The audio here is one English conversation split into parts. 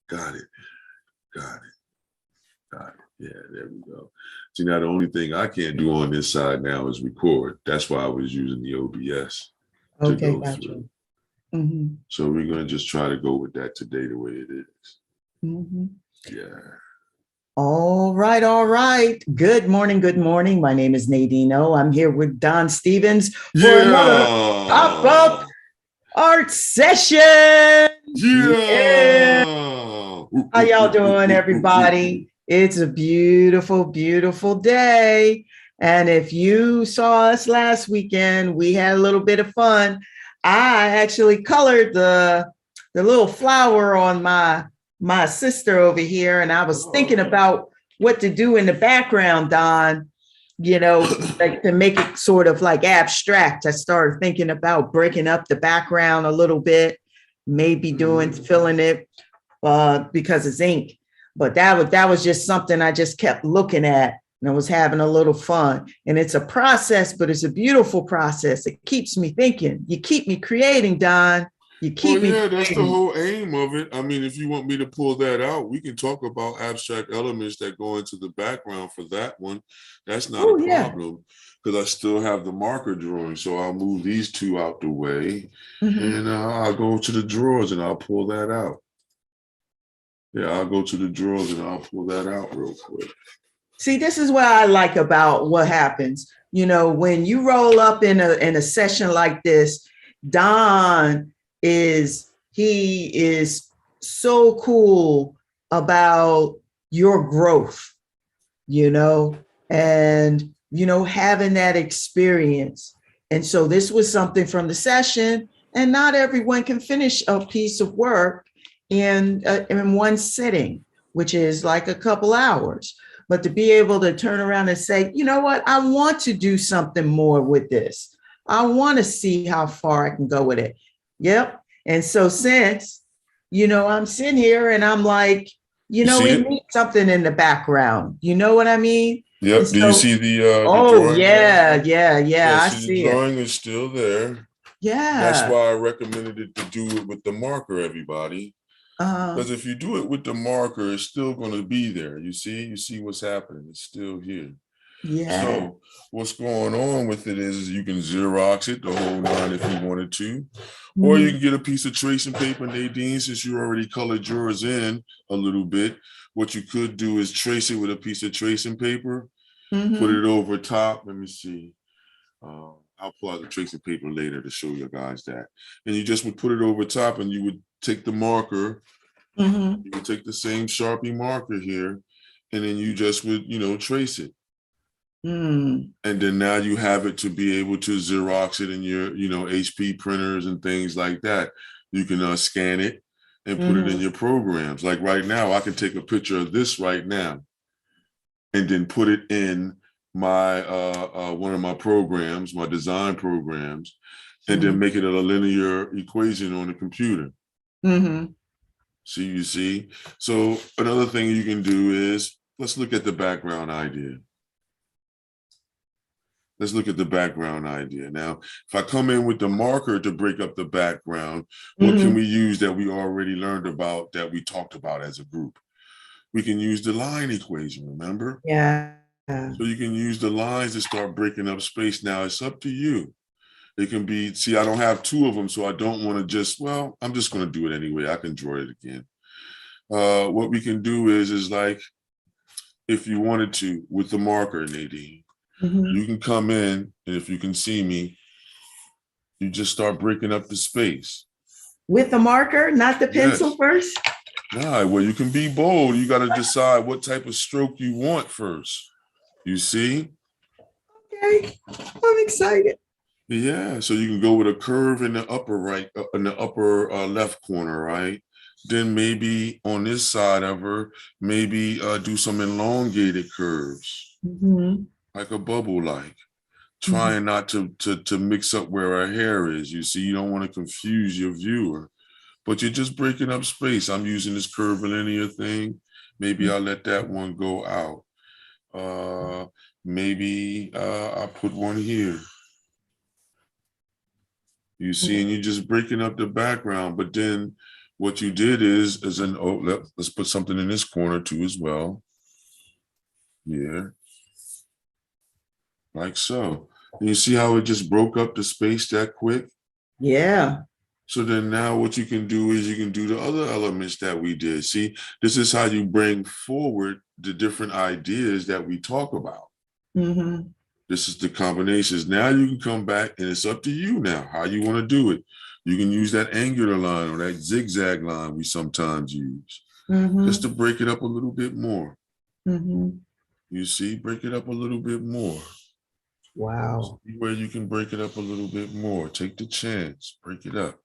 Got it. Got it. Got it. Yeah, there we go. See, now the only thing I can't do on this side now is record. That's why I was using the OBS to Okay, go gotcha. through. Mm-hmm. So we're going to just try to go with that today the way it is. Mm-hmm. Yeah. All right, all right. Good morning, good morning. My name is Nadineo. I'm here with Don Stephens for another pop-up Yeah. art session. Yeah. Yeah. How y'all doing, everybody? It's a beautiful, beautiful day. And if you saw us last weekend, we had a little bit of fun. I actually colored the little flower on my sister over here, and I was thinking about what to do in the background, Don, like to make it sort of like abstract. I started thinking about breaking up the background a little bit, maybe filling it because it's ink. But that was just something I just kept looking at, and I was having a little fun. And it's a process, but it's a beautiful process. It keeps me thinking. You keep me creating, Don. You keep me that's creating. the whole aim of it. I mean, if you want me to pull that out, we can talk about abstract elements that go into the background for that one. That's not a problem, because I still have the marker drawing. So I'll move these two out the way, and I'll go to the drawers and I'll pull that out. Yeah, I'll go to the drawers and I'll pull that out real quick. See, this is what I like about what happens. When you roll up in a session like this, Don is so cool about your growth, and having that experience. And so this was something from the session, and not everyone can finish a piece of work in one sitting, which is like a couple hours. But to be able to turn around and say, you know what, I want to do something more with this. I want to see how far I can go with it. Yep. And so since, I'm sitting here and I'm like, we need something in the background. You know what I mean? Yep. Do you see the oh, drawing? Yeah. I see the drawing is still there. Yeah. That's why I recommended it to do it with the marker, everybody. Because if you do it with the marker, it's still going to be there. You see what's happening. It's still here. Yeah. So what's going on with it is you can Xerox it, the whole nine, if you wanted to. Or you can get a piece of tracing paper, Nadine, since you already colored yours in a little bit. What you could do is trace it with a piece of tracing paper, put it over top. Let me see. I'll pull out the tracing paper later to show you guys that. And you just would put it over top, and you would take the marker. You would take the same Sharpie marker here, and then you just would, trace it. And then now you have it to be able to Xerox it in your, HP printers and things like that. You can scan it and put it in your programs. Like right now, I can take a picture of this right now and then put it in my one of my programs, my design programs, and then make it a linear equation on the computer. You see? So another thing you can do is, let's look at the background idea. Let's look at the background idea. Now, if I come in with the marker to break up the background, what can we use that we already learned about, that we talked about as a group? We can use the line equation, remember? Yeah. So you can use the lines to start breaking up space. Now, it's up to you. It can be, I don't have two of them, so I don't want to just, I'm just going to do it anyway. I can draw it again. What we can do is like, if you wanted to, with the marker, Nadine, you can come in, and if you can see me, you just start breaking up the space. With the marker, not the pencil first? Nah, well, you can be bold. You got to decide what type of stroke you want first. You see? Okay, I'm excited. Yeah, so you can go with a curve in the upper right, in the upper left corner, right? Then maybe on this side of her, maybe do some elongated curves, like a bubble, trying not to mix up where her hair is. You see, you don't want to confuse your viewer, but you're just breaking up space. I'm using this curvilinear thing. Maybe I'll let that one go out. Maybe I'll put one here. You see, and you're just breaking up the background. But then what you did is let's put something in this corner too as well. Yeah. Like so. And you see how it just broke up the space that quick? Yeah. So then now what you can do is you can do the other elements that we did. See, this is how you bring forward the different ideas that we talk about. Mm-hmm. This is the combinations. Now you can come back and it's up to you now how you want to do it. You can use that angular line or that zigzag line we sometimes use just to break it up a little bit more. Mm-hmm. You see, break it up a little bit more. Wow. See where you can break it up a little bit more. Take the chance, break it up.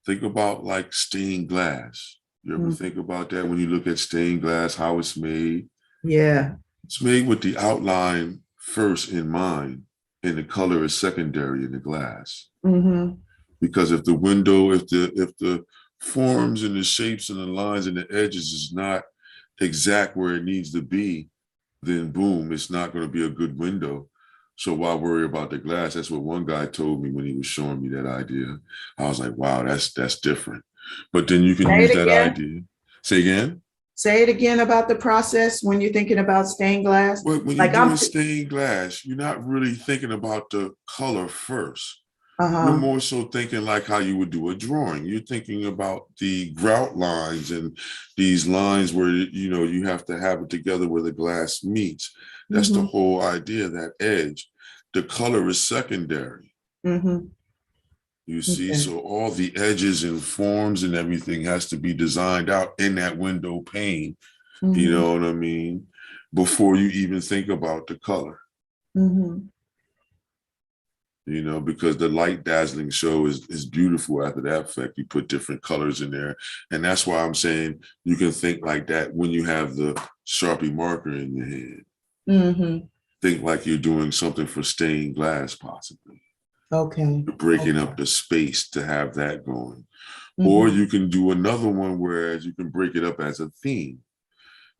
Think about like stained glass. You ever think about that when you look at stained glass, how it's made? Yeah. It's made with the outline first in mind, and the color is secondary in the glass. Mm-hmm. Because if the window, if the forms and the shapes and the lines and the edges is not exact where it needs to be, then boom, it's not going to be a good window. So why worry about the glass? That's what one guy told me when he was showing me that idea. I was like, wow, that's different. But then you can use that idea. Say again? Say it again about the process when you're thinking about stained glass. Well, when you're doing stained glass, you're not really thinking about the color first. You're more so thinking like how you would do a drawing. You're thinking about the grout lines and these lines where, you know, you have to have it together where the glass meets. That's the whole idea, that edge. The color is secondary. You see, so all the edges and forms and everything has to be designed out in that window pane. You know what I mean? Before you even think about the color. You know, because the light dazzling show is beautiful after that effect. You put different colors in there. And that's why I'm saying you can think like that when you have the Sharpie marker in your hand. Think like you're doing something for stained glass, possibly. Okay. You're breaking up the space to have that going. Or you can do another one where you can break it up as a theme.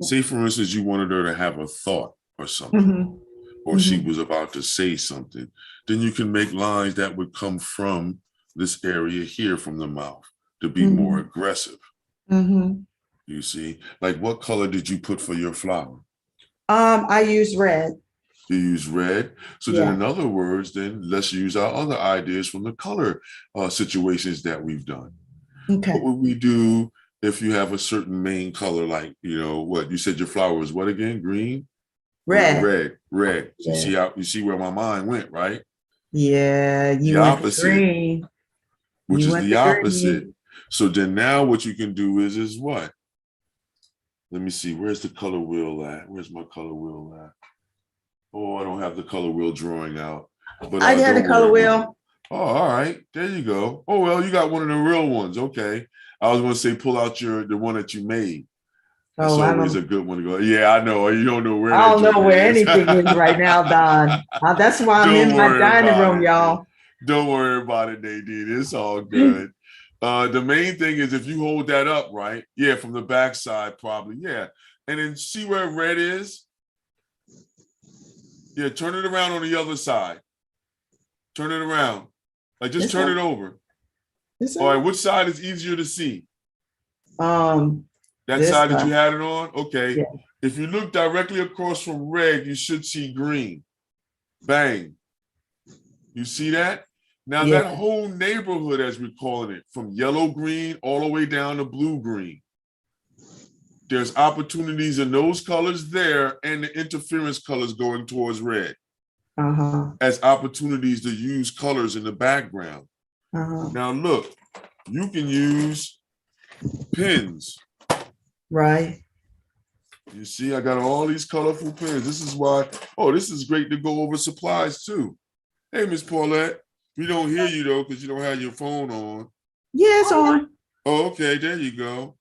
Say, for instance, you wanted her to have a thought or something. Or she was about to say something, then you can make lines that would come from this area here from the mouth to be more aggressive. You see, like what color did you put for your flower? I use red. You use red. So then in other words, then let's use our other ideas from the color situations that we've done. Okay. What would we do if you have a certain main color, like, you know, what you said your flower was what again? Green? Red. You see how, you see where my mind went, right? Yeah, you went green. Which is the opposite. So then now what you can do is what? Let me see, where's the color wheel at? Where's my color wheel at? Oh, I don't have the color wheel drawing out. But I had a color wheel. Oh, all right. There you go. Oh, well, you got one of the real ones. Okay. I was going to say, pull out the one that you made. It's always a good one to go. Yeah, I know. You don't know where. I don't know where anything is right now, Don. That's why I'm in my dining room, y'all. Don't worry about it, Nadine. It's all good. The main thing is if you hold that up, right? Yeah, from the back side, probably. Yeah. And then see where red is? Yeah, turn it around on the other side. Turn it around. Like just turn it over. All right, which side is easier to see? That side that you had it on? Okay. Yeah. If you look directly across from red, you should see green. Bang. You see that? Now that whole neighborhood, as we're calling it, from yellow green all the way down to blue green. There's opportunities in those colors there and the interference colors going towards red. As opportunities to use colors in the background. Now look, you can use pens. Right. You see, I got all these colorful pens. This is why, oh, this is great to go over supplies too. Hey, Miss Paulette, we don't hear you though because you don't have your phone on. Yeah, it's on. Oh, okay, there you go.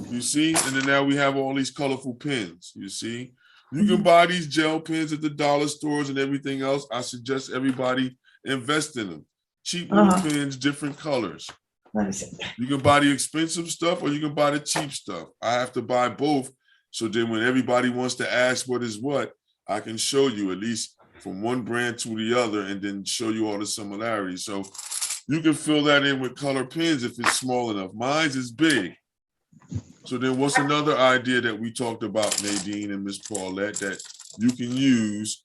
You see, and then now we have all these colorful pens, you see. You can buy these gel pens at the dollar stores and everything else. I suggest everybody invest in them. Cheap little pens, different colors. You can buy the expensive stuff or you can buy the cheap stuff. I have to buy both. So then when everybody wants to ask what is what, I can show you at least from one brand to the other and then show you all the similarities. So you can fill that in with color pens if it's small enough. Mine's is big. So then what's another idea that we talked about, Nadine and Miss Paulette, that you can use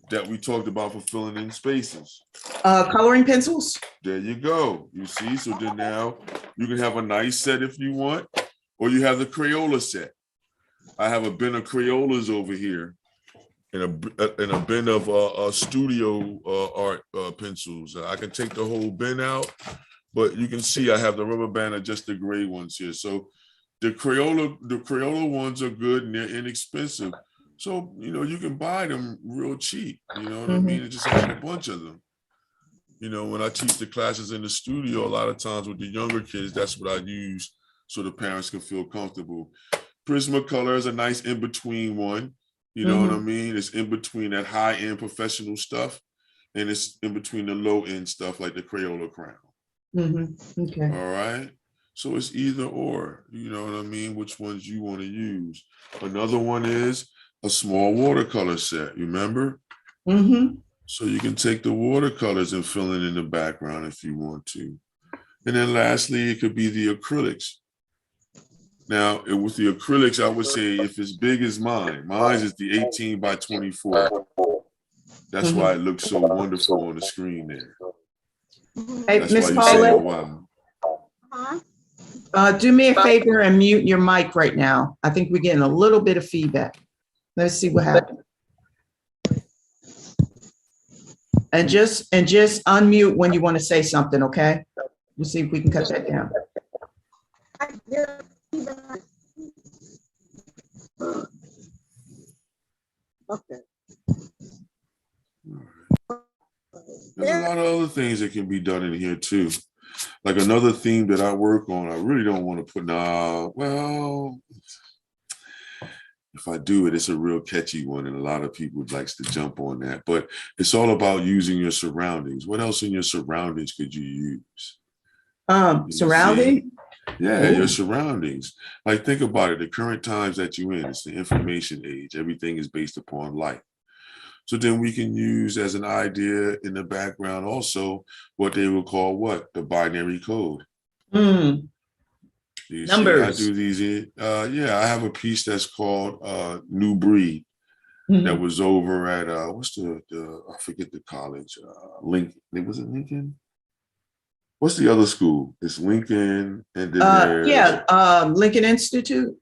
that we talked about for filling in spaces? Coloring pencils. There you go. You see, so then now you can have a nice set if you want, or you have the Crayola set. I have a bin of Crayolas over here and a bin of studio art pencils. I can take the whole bin out, but you can see I have the rubber band of just the gray ones here. So the Crayola ones are good and they're inexpensive. So, you know, you can buy them real cheap. You know what I mean? And just have a bunch of them. You know, when I teach the classes in the studio, a lot of times with the younger kids, that's what I use so the parents can feel comfortable. Prismacolor is a nice in-between one. You know what I mean? It's in between that high-end professional stuff and it's in between the low-end stuff like the Crayola crown. Okay. All right. So it's either or, you know what I mean? Which ones you want to use. Another one is a small watercolor set, remember? So you can take the watercolors and fill it in the background if you want to. And then lastly, it could be the acrylics. Now, with the acrylics, I would say if it's big as mine is the 18 by 24. That's why it looks so wonderful on the screen there. Hey, That's Miss why you say, oh, Paulette, wow. do me a favor and mute your mic right now. I think we're getting a little bit of feedback. Let's see what happens. And just unmute when you want to say something, okay? We'll see if we can cut that down. Okay. There's a lot of other things that can be done in here too. Like another theme that I work on, I really don't want to put, well, if I do it, it's a real catchy one and a lot of people likes to jump on that, but it's all about using your surroundings. What else in your surroundings could you use? Surrounding? Yeah, your surroundings. Like think about it, the current times that you're in, it's the information age. Everything is based upon light. So then we can use as an idea in the background also what they will call what? The binary code. You Numbers. See, I do these in, yeah, I have a piece that's called New Breed that was over at, what's the I forget the college, Lincoln, was it Lincoln? What's the other school? It's Lincoln and then there's. Lincoln Institute.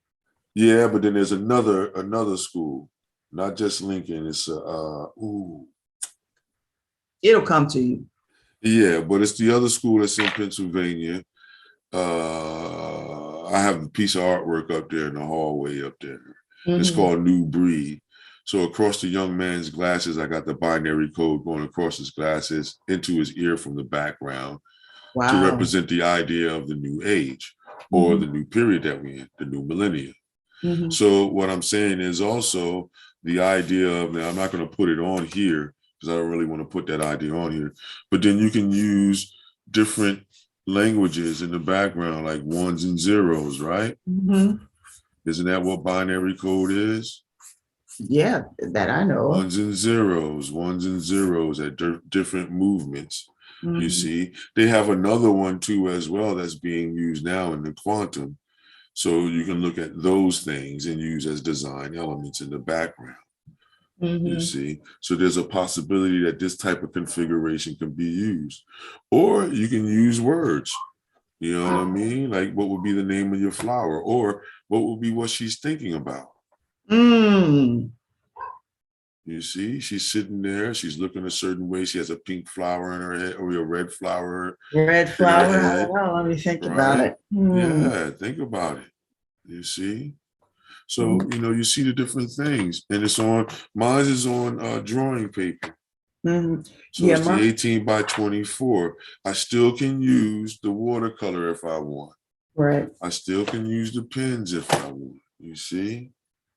Yeah, but then there's another school, not just Lincoln. It's It'll come to you. Yeah, but it's the other school that's in Pennsylvania. I have a piece of artwork up there in the hallway up there. It's called New Breed. So across the young man's glasses, I got the binary code going across his glasses into his ear from the background to represent the idea of the new age or the new period that we're in, the new millennium. So what I'm saying is also the idea of, now I'm not going to put it on here because I don't really want to put that idea on here, but then you can use different languages in the background, like ones and zeros, right? Isn't that what binary code is? Yeah, that I know. Ones and zeros at different movements. You see, they have another one too as well that's being used now in the quantum. So you can look at those things and use as design elements in the background. You see, so there's a possibility that this type of configuration can be used, or you can use words. You know what I mean? Like what would be the name of your flower, or what would be what she's thinking about. You see, she's sitting there, she's looking a certain way. She has a pink flower in her head or a red flower. Red flower, I don't know. Let me think about it. Yeah, think about it. You see? So, you know, you see the different things, and it's on, mine is on drawing paper. So it's the 18 by 24. I still can use the watercolor if I want. Right. I still can use the pens if I want. You see?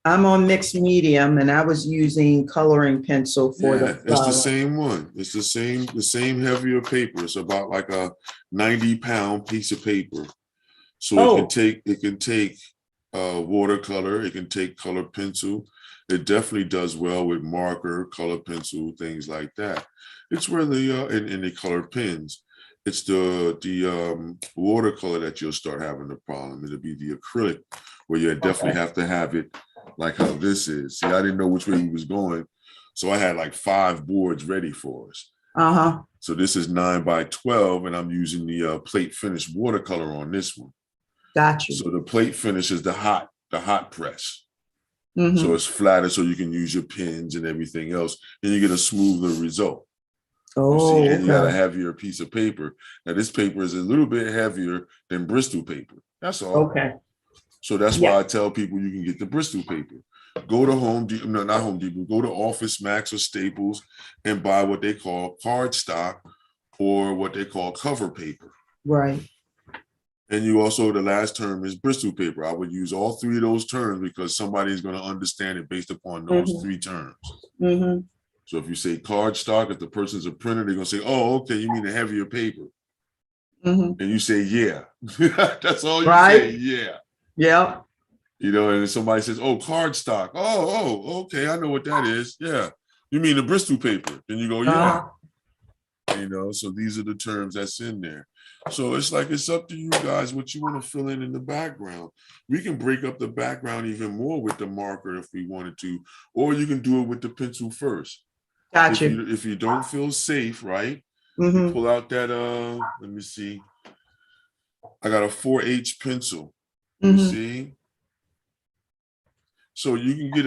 I'm on mixed medium and I was using coloring pencil for the flower. It's the same one. It's the same heavier paper. It's about like a 90-pound piece of paper. So it can take watercolor, it can take color pencil. It definitely does well with marker, color pencil, things like that. It's where the and the color pens. it's the watercolor that you'll start having the problem. It'll be the acrylic where you definitely have to have it like how this is. See, I didn't know which way he was going, so I had like 5 boards ready for us. So this is 9x12, and I'm using the plate finish watercolor on this one. Got you. So the plate finish is the hot press. So it's flatter, so you can use your pins and everything else, and you get a smoother result. Oh, you see, and you got a heavier piece of paper. Now this paper is a little bit heavier than Bristol paper. That's all. Okay. So that's why I tell people you can get the Bristol paper. Go to Home Depot, no, not Home Depot, go to Office Max or Staples and buy what they call cardstock or what they call cover paper. Right. And you also, the last term is Bristol paper. I would use all 3 of those terms because somebody's going to understand it based upon those 3 terms. So if you say cardstock, if the person's a printer, they're going to say, oh, okay, you mean a heavier paper. And you say, yeah. That's all you say, yeah. Yeah. You know, and somebody says, oh, cardstock. Oh, okay, I know what that is. Yeah. You mean the Bristol paper? Then you go, yeah. You know, so these are the terms that's in there. So it's like, it's up to you guys what you want to fill in the background. We can break up the background even more with the marker if we wanted to, or you can do it with the pencil first. Gotcha. If you don't feel safe, right? You pull out that, let me see. I got a 4H pencil. You see? So you can get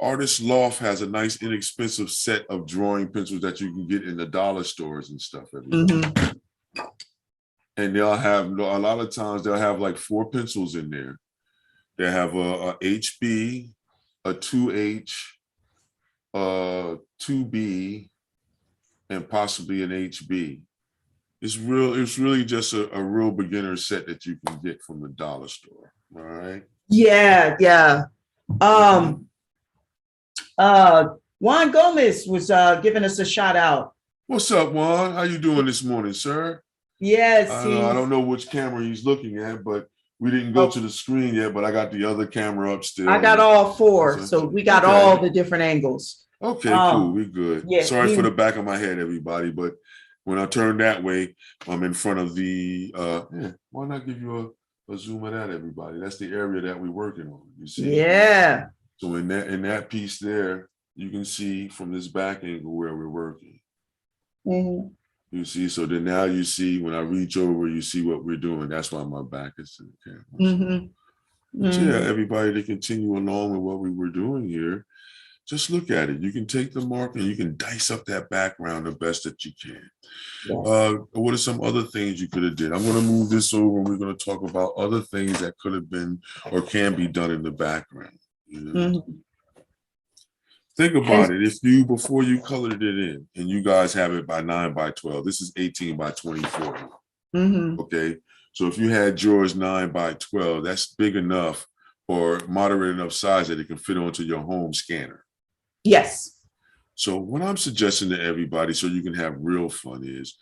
Artist Loft has a nice inexpensive set of drawing pencils that you can get in the dollar stores and stuff. And they'll have, a lot of times they'll have like 4 pencils in there. They have a HB, a 2H, 2B, and possibly an HB. It's really just a real beginner set that you can get from the dollar store. All right. Yeah. Juan Gomez was giving us a shout out. What's up, Juan? How you doing this morning, sir? Yes. I don't know which camera he's looking at, but we didn't go to the screen yet, but I got the other camera up still. I got all 4, so we got all the different angles. Okay, cool. We good. Yeah, sorry for the back of my head, everybody, but when I turn that way, I'm in front of the, why not give you a zoom of that, everybody? That's the area that we're working on, you see? Yeah. So in that piece there, you can see from this back angle where we're working. You see, so then now you see when I reach over, you see what we're doing. That's why my back is to the camera. Yeah, everybody, to continue along with what we were doing here, just look at it. You can take the marker and you can dice up that background the best that you can. What are some other things you could have did? I'm going to move this over and we're going to talk about other things that could have been or can be done in the background. You know? Think about it. If you, before you colored it in, and you guys have it by 9x12, this is 18x24. Okay. So if you had yours 9x12, that's big enough or moderate enough size that it can fit onto your home scanner. Yes. So what I'm suggesting to everybody so you can have real fun is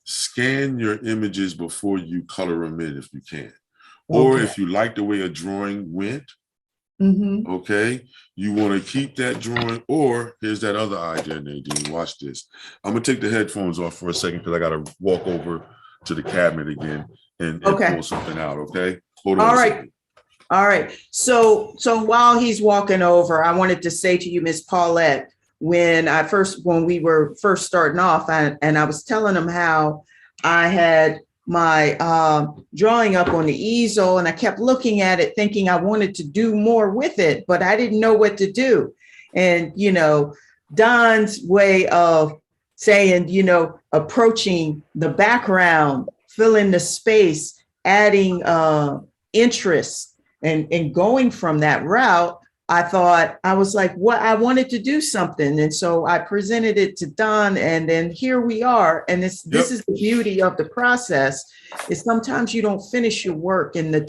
scan your images before you color them in if you can. Or if you like the way a drawing went, okay, you want to keep that drawing, or here's that other idea, Nadine, watch this. I'm gonna take the headphones off for a second because I gotta walk over to the cabinet again and pull something out, okay? Hold on a second. All right. So while he's walking over, I wanted to say to you, Miss Paulette, when we were first starting off, and I was telling him how I had my drawing up on the easel and I kept looking at it thinking I wanted to do more with it, but I didn't know what to do. And, you know, Don's way of saying, you know, approaching the background, filling the space, adding interest and going from that route, I was like, what, I wanted to do something. And so I presented it to Don, and then here we are. And this is the beauty of the process, is sometimes you don't finish your work in the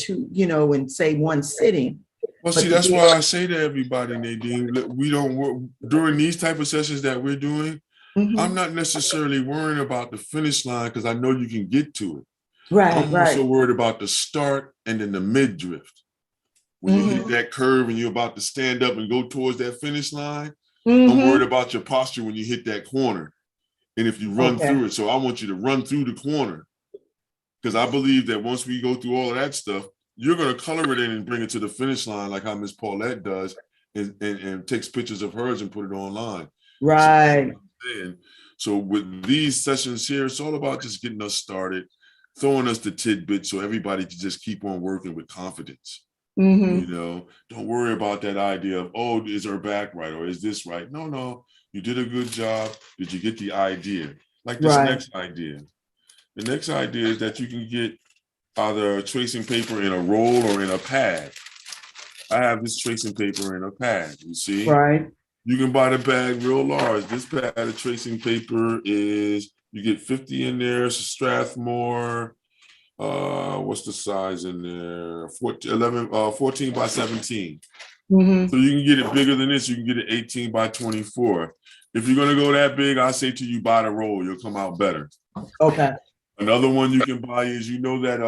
in say one sitting. Well, see, that's why I say to everybody, Nadine, we don't work during these type of sessions that we're doing. I'm not necessarily worrying about the finish line because I know you can get to it. I'm also worried about the start and then the mid drift. When you hit that curve and you're about to stand up and go towards that finish line, I'm worried about your posture when you hit that corner And if you run through it, so I want you to run through the corner, because I believe that once we go through all of that stuff, you're going to color it in and bring it to the finish line, like how Miss Paulette does, and takes pictures of hers and put it online. Right. So with these sessions here, it's all about just getting us started, throwing us the tidbits so everybody can just keep on working with confidence. You know, don't worry about that idea of, oh, is her back right, or is this right? No, you did a good job. Did you get the idea? Like this next idea. The next idea is that you can get either tracing paper in a roll or in a pad. I have this tracing paper in a pad, you see? Right. You can buy the bag real large. This pad of tracing paper is, you get 50 in there. It's a Strathmore. What's the size in there? 14 by 17. So you can get it bigger than this. You can get it 18 by 24. If you're going to go that big, I say to you, buy the roll. You'll come out better. Okay. Another one you can buy is, you know, that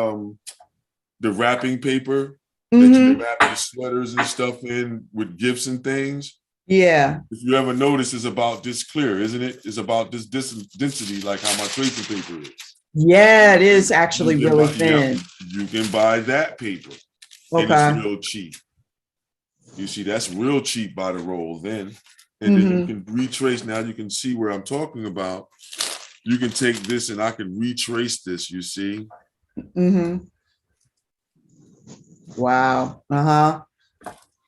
the wrapping paper that you wrap your sweaters and stuff in with gifts and things. Yeah. If you ever notice, it's about this clear, isn't it? It's about this density, like how my tracing paper is. Yeah, it is actually really thin. You can buy that paper. And it's real cheap. You see, that's real cheap by the roll then. And then you can retrace. Now you can see where I'm talking about. You can take this and I can retrace this, you see. Wow.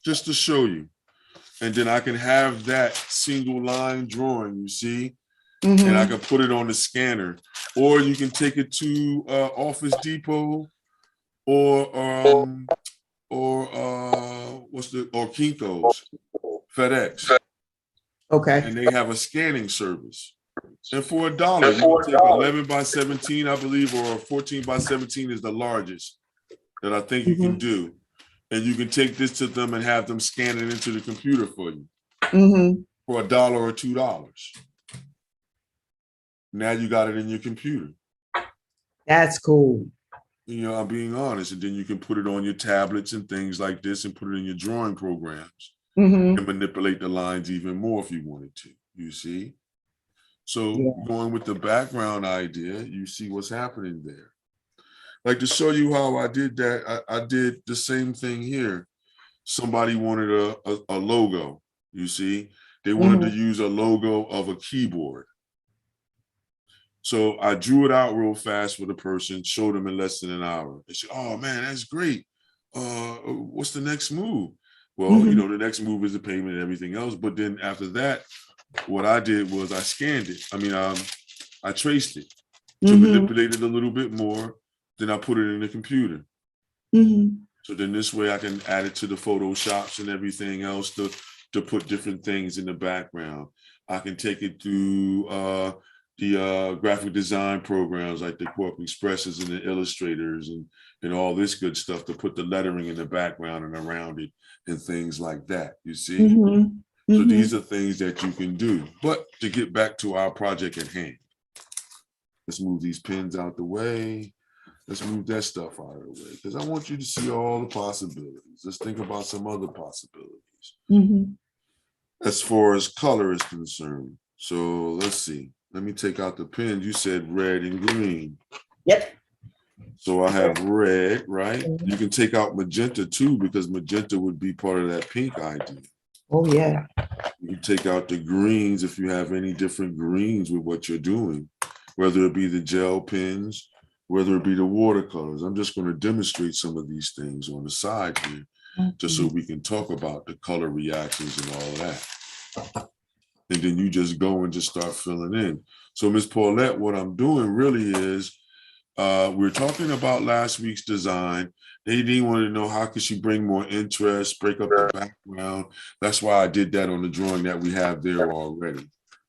Just to show you. And then I can have that single line drawing, you see, and I can put it on the scanner, or you can take it to Office Depot or Kinko's, FedEx. Okay. And they have a scanning service. And for $1, you can take 11 by 17, I believe, or 14 by 17 is the largest that I think you can do. And you can take this to them and have them scan it into the computer for you for $1 or $2. Now you got it in your computer. That's cool. You know, I'm being honest. And then you can put it on your tablets and things like this and put it in your drawing programs and manipulate the lines even more if you wanted to, you see? So going with the background idea, you see what's happening there. Like, to show you how I did that, I did the same thing here. Somebody wanted a logo, you see? They wanted to use a logo of a keyboard. So I drew it out real fast for the person, showed them in less than an hour. They said, oh man, that's great. What's the next move? Well, you know, the next move is the payment and everything else. But then after that, what I did was I scanned it. I mean, I traced it to manipulate it a little bit more. Then I put it in the computer. So then this way I can add it to the Photoshops and everything else to put different things in the background. I can take it through the graphic design programs like the Corp Expresses and the Illustrators and all this good stuff to put the lettering in the background and around it and things like that, you see? So these are things that you can do. But to get back to our project at hand, let's move these pins out the way. Let's move that stuff out of the way because I want you to see all the possibilities. Let's think about some other possibilities as far as color is concerned. So let's see. Let me take out the pins. You said red and green. Yep. So I have red, right? You can take out magenta too because magenta would be part of that pink idea. Oh, yeah. You can take out the greens if you have any different greens with what you're doing, whether it be the gel pens, whether it be the watercolors. I'm just going to demonstrate some of these things on the side here, just so we can talk about the color reactions and all of that. And then you just go and just start filling in. So Miss Paulette, what I'm doing really is, we're talking about last week's design. Nadine wanted to know how could she bring more interest, break up the background. That's why I did that on the drawing that we have there already.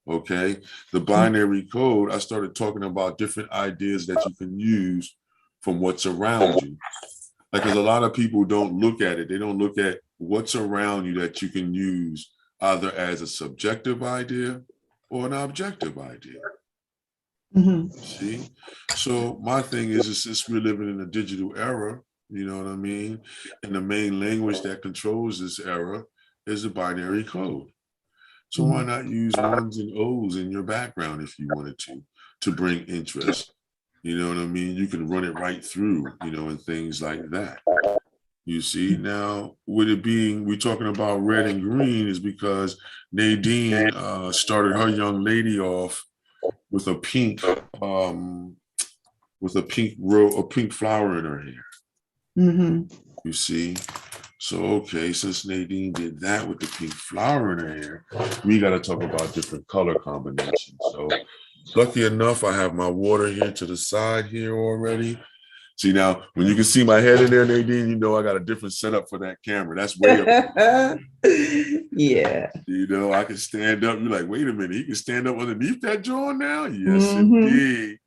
Okay, the binary code, I started talking about different ideas that you can use from what's around you. Like, because a lot of people don't look at it. They don't look at what's around you that you can use either as a subjective idea or an objective idea. See? So my thing is since we're living in a digital era, you know what I mean? And the main language that controls this era is the binary code. So why not use ones and O's in your background if you wanted to bring interest? You know what I mean? You can run it right through, you know, and things like that. You see, now with it being, we're talking about red and green is because Nadine started her young lady off with a pink a pink flower in her hair. You see, so okay, since Nadine did that with the pink flower in her hair, we got to talk about different color combinations. So lucky enough, I have my water here to the side here already. See, now when you can see my head in there, Nadine, you know I got a different setup for that camera. That's way up. Yeah. You know, I can stand up. You're like, wait a minute, he can stand up underneath that drawing now? Yes, indeed.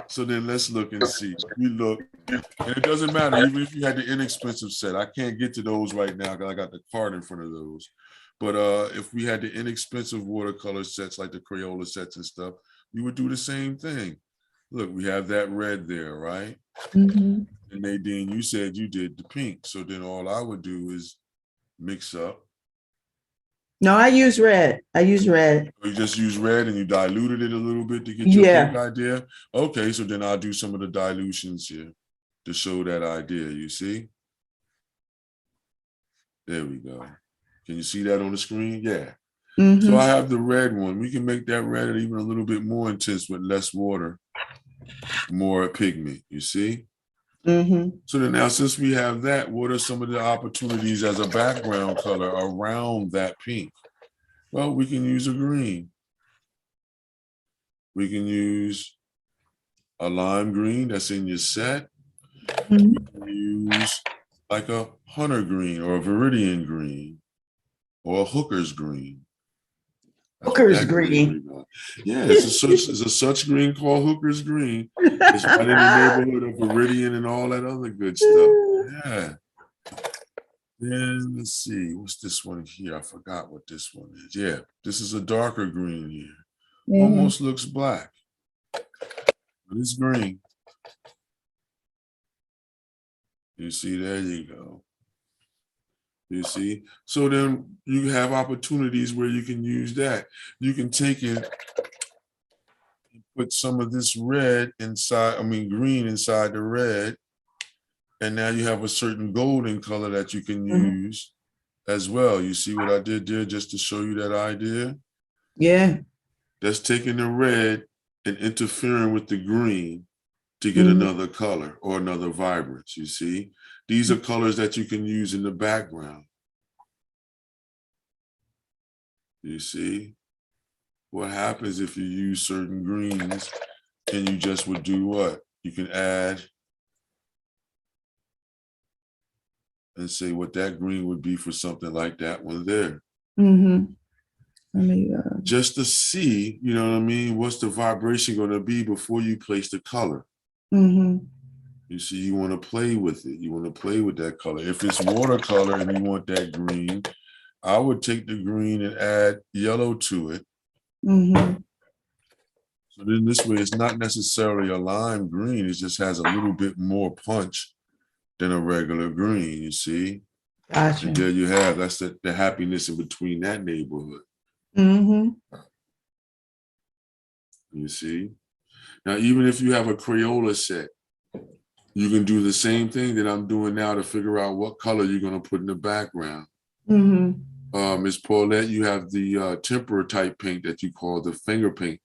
So then let's look and see. We look, and it doesn't matter, even if you had the inexpensive set. I can't get to those right now because I got the card in front of those. But if we had the inexpensive watercolor sets like the Crayola sets and stuff, you would do the same thing. Look, we have that red there, right? And Nadine, you said you did the pink. So then all I would do is mix up. No, I use red. You just use red and you diluted it a little bit to get your pink idea? Okay, so then I'll do some of the dilutions here to show that idea, you see? There we go. Can you see that on the screen? Yeah. So I have the red one. We can make that red even a little bit more intense with less water, more pigment, you see? So then now, since we have that, what are some of the opportunities as a background color around that pink? Well, we can use a green. We can use a lime green that's in your set. We can use like a hunter green or a viridian green or a hooker's green. Hooker's green. Yeah, it's a such green called hooker's green. It's right in the neighborhood of viridian and all that other good stuff. Yeah. Then let's see, what's this one here? I forgot what this one is. Yeah, this is a darker green here. Almost looks black, but it's green. You see, there you go. You see, so then you have opportunities where you can use that. You can take it and put some of this red inside, green inside the red. And now you have a certain golden color that you can use as well. You see what I did there just to show you that idea? Yeah. That's taking the red and interfering with the green to get another color or another vibrance, you see? These are colors that you can use in the background. You see? What happens if you use certain greens and you just would do what? You can add and say what that green would be for something like that one there. Just to see, you know what I mean, what's the vibration going to be before you place the color. You see, you want to play with it. You want to play with that color. If it's watercolor and you want that green, I would take the green and add yellow to it. So then this way, it's not necessarily a lime green. It just has a little bit more punch than a regular green, you see? Gotcha. And there you have, that's the happiness in between that neighborhood. You see? Now, even if you have a Crayola set, you can do the same thing that I'm doing now to figure out what color you're going to put in the background. Ms. Paulette, you have the tempera type paint that you call the finger paint.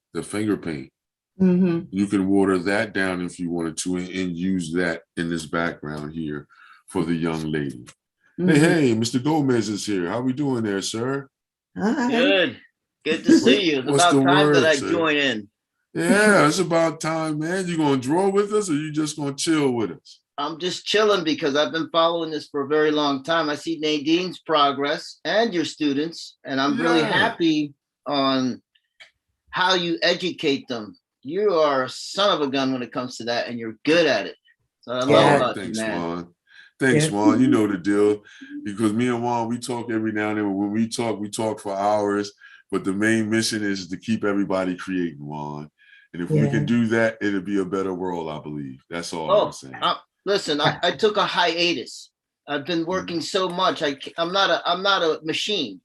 You can water that down if you wanted to and use that in this background here for the young lady. Hey, Mr. Gomez is here. How we doing there, sir? Hi. Good to see you. It's What's about the time word, that I sir? join in. Yeah, it's about time, man. You gonna draw with us or you just gonna chill with us? I'm just chilling because I've been following this for a very long time. I see Nadine's progress and your students, and I'm really happy on how you educate them. You are a son of a gun when it comes to that, and you're good at it. So I love about Thanks, you, man. Juan. Thanks, Juan. You know the deal. Because me and Juan, we talk every now and then. When we talk for hours. But the main mission is to keep everybody creating, Juan. And if we can do that, it'll be a better world, I believe. That's all I'm saying. Listen, I took a hiatus. I've been working so much. I'm not a machine.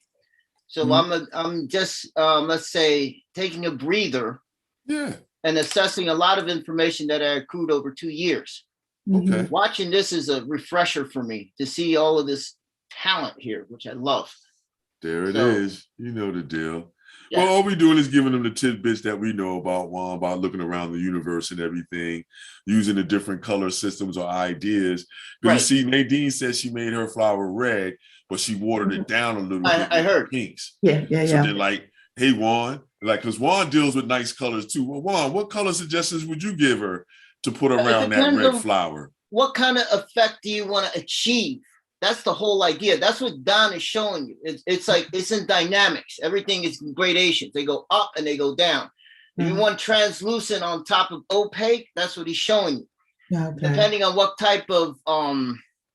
So I'm just let's say taking a breather. Yeah. And assessing a lot of information that I accrued over 2 years. Okay. Watching this is a refresher for me to see all of this talent here, which I love. There it is. You know the deal. Yeah. Well, all we're doing is giving them the tidbits that we know about Juan, about looking around the universe and everything, using the different color systems or ideas. Because you see, Nadine says she made her flower red, but she watered it down a little bit. I heard. Pinks. Yeah. So then, like, hey, Juan, like, because Juan deals with nice colors too. Well, Juan, what color suggestions would you give her to put around that red flower? What kind of effect do you want to achieve? That's the whole idea. That's what Don is showing you. It's like, it's in dynamics. Everything is gradations. They go up and they go down. If you want translucent on top of opaque, that's what he's showing you. Okay. Depending on what type of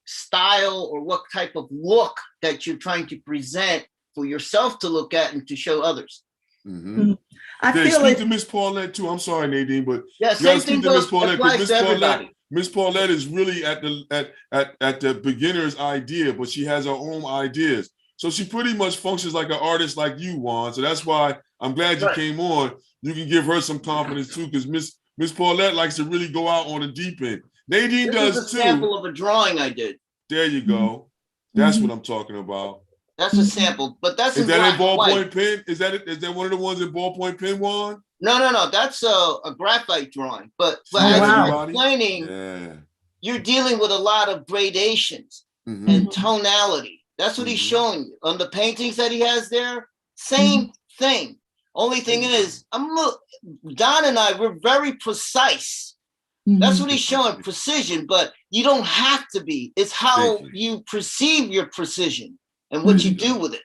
style or what type of look that you're trying to present for yourself to look at and to show others. I feel speak to Miss Paulette too. I'm sorry, Nadine, but yeah, same thing to Miss Paulette, applies to everybody. Miss Paulette is really at the beginner's idea, but she has her own ideas. So she pretty much functions like an artist like you, Juan. So that's why I'm glad you came on. You can give her some confidence too, because Miss Paulette likes to really go out on the deep end. Nadine does too. This is a sample of a drawing I did. There you go. That's what I'm talking about. That's a sample, but that's is that in ballpoint pen? Is that one of the ones in ballpoint pen, Juan? No. That's a graphite drawing. But as you're explaining, you're dealing with a lot of gradations and tonality. That's what he's showing you. On the paintings that he has there, same thing. Only thing is, Don and I, we're very precise. That's what he's showing, precision, but you don't have to be. It's how you perceive your precision and what you do with it.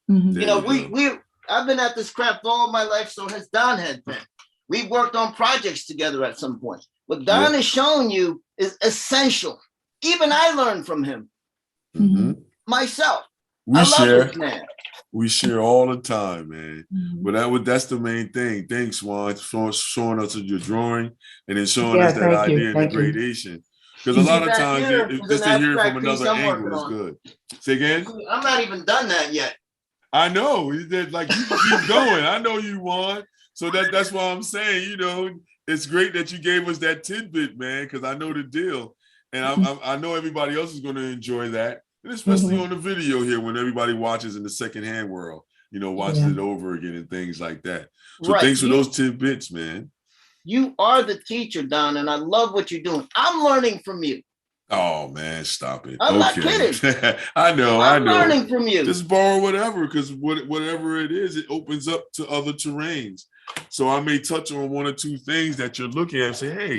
You know, I've been at this craft all my life, so has Don had been. We've worked on projects together at some point. What Don is showing you is essential. Even I learned from him. Myself. We share all the time, man. But that's the main thing. Thanks, Juan, for showing us your drawing and then showing us that idea and the gradation. Because a lot of times, just to hear it from another angle is good. Say again? I'm not even done that yet. I know. Like, you keep going. I know you, Juan. So that's why I'm saying, you know, it's great that you gave us that tidbit, man, because I know the deal. And I know everybody else is going to enjoy that. And especially on the video here when everybody watches in the secondhand world, you know, watches it over again and things like that. So thanks for those tidbits, man. You are the teacher, Don, and I love what you're doing. I'm learning from you. Oh, man, stop it. I'm not kidding. I know. I'm learning from you. Just borrow whatever, because whatever it is, it opens up to other terrains. So I may touch on one or two things that you're looking at and say, hey,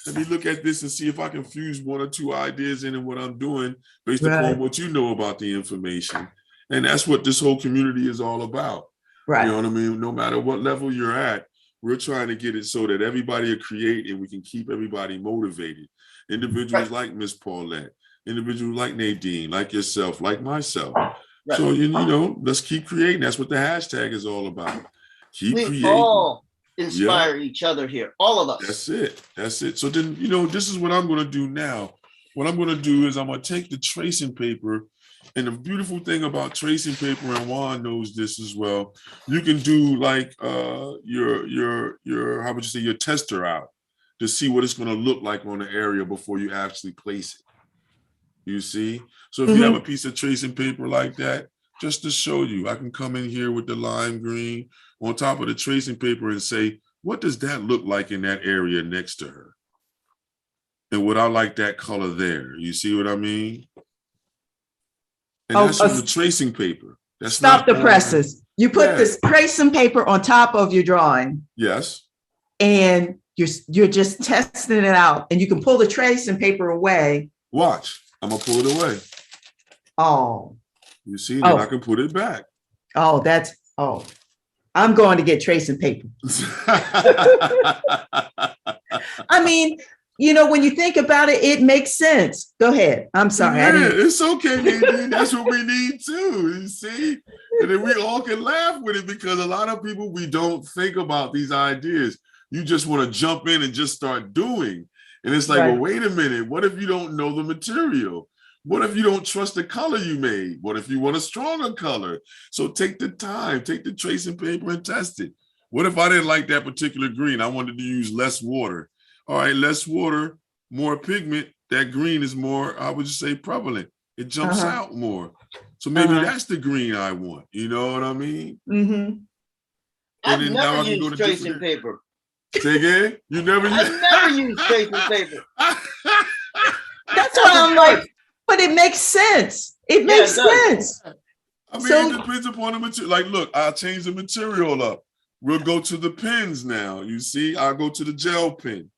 let me look at this and see if I can fuse one or two ideas in what I'm doing based upon what you know about the information. And that's what this whole community is all about. You know what I mean? No matter what level you're at, we're trying to get it so that everybody will create and we can keep everybody motivated. Individuals like Miss Paulette, individuals like Nadine, like yourself, like myself. So, you know, let's keep creating. That's what the hashtag is all about. Keep creating. All inspire each other here, all of us. That's it. So then, you know, this is what I'm going to do now. What I'm going to do is I'm going to take the tracing paper, and the beautiful thing about tracing paper, and Juan knows this as well, you can do like your how would you say, your tester out to see what it's going to look like on the area before you actually place it. You see? So if you have a piece of tracing paper like that, just to show you, I can come in here with the lime green on top of the tracing paper and say, what does that look like in that area next to her? And would I like that color there? You see what I mean? And that's on the tracing paper. That's stop the presses. You put this tracing paper on top of your drawing. Yes. And you're just testing it out, and you can pull the tracing paper away. Watch, I'm gonna pull it away. Oh. You see, then I can put it back. Oh, I'm going to get tracing paper. I mean, you know, when you think about it, it makes sense. Go ahead. I'm sorry. It's okay, Nadine. That's what we need too. You see? And then we all can laugh with it, because a lot of people, we don't think about these ideas. You just want to jump in and just start doing. And it's like, well, wait a minute. What if you don't know the material? What if you don't trust the color you made? What if you want a stronger color? So take the time, take the tracing paper and test it. What if I didn't like that particular green? I wanted to use less water. All right, less water, more pigment. That green is more, I would just say, prevalent. It jumps out more. So maybe that's the green I want. You know what I mean? Mm-hmm. I've never used tracing paper. Say again? You never used? I've never used tracing paper. That's why I'm like, but it makes sense. It makes sense. I mean, it depends upon the material. Like, look, I'll change the material up. We'll go to the pens now. You see, I'll go to the gel pen.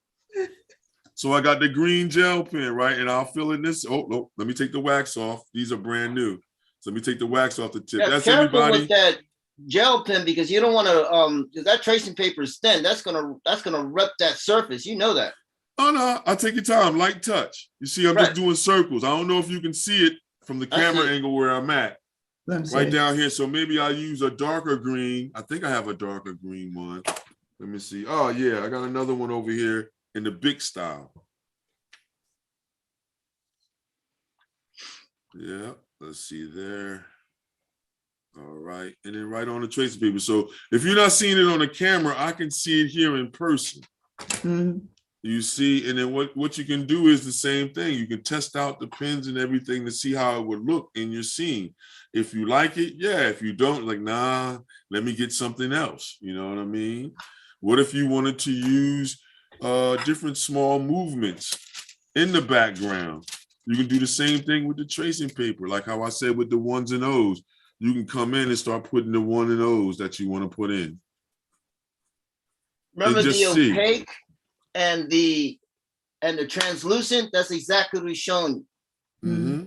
So I got the green gel pen, right? And I'll fill in this. Oh, no, let me take the wax off. These are brand new. So let me take the wax off the tip. Yeah, that's careful everybody. With that gel pen, because you don't want to, because that tracing paper is thin. That's gonna rip that surface. You know that. Oh no, I'll take your time, light touch. You see, I'm just doing circles. I don't know if you can see it from the camera angle where I'm at. Right down here. So maybe I'll use a darker green. I think I have a darker green one. Let me see. Oh yeah, I got another one over here in the big style. Yeah, let's see there. All right, and then right on the tracing paper. So if you're not seeing it on the camera, I can see it here in person. Mm-hmm. You see, and then what you can do is the same thing. You can test out the pens and everything to see how it would look in your scene. If you like it, yeah. If you don't, like, nah, let me get something else. You know what I mean? What if you wanted to use different small movements in the background? You can do the same thing with the tracing paper, like how I said with the ones and O's. You can come in and start putting the one and O's that you want to put in. Remember the opaque and the translucent? That's exactly what he's showing you. Mm-hmm.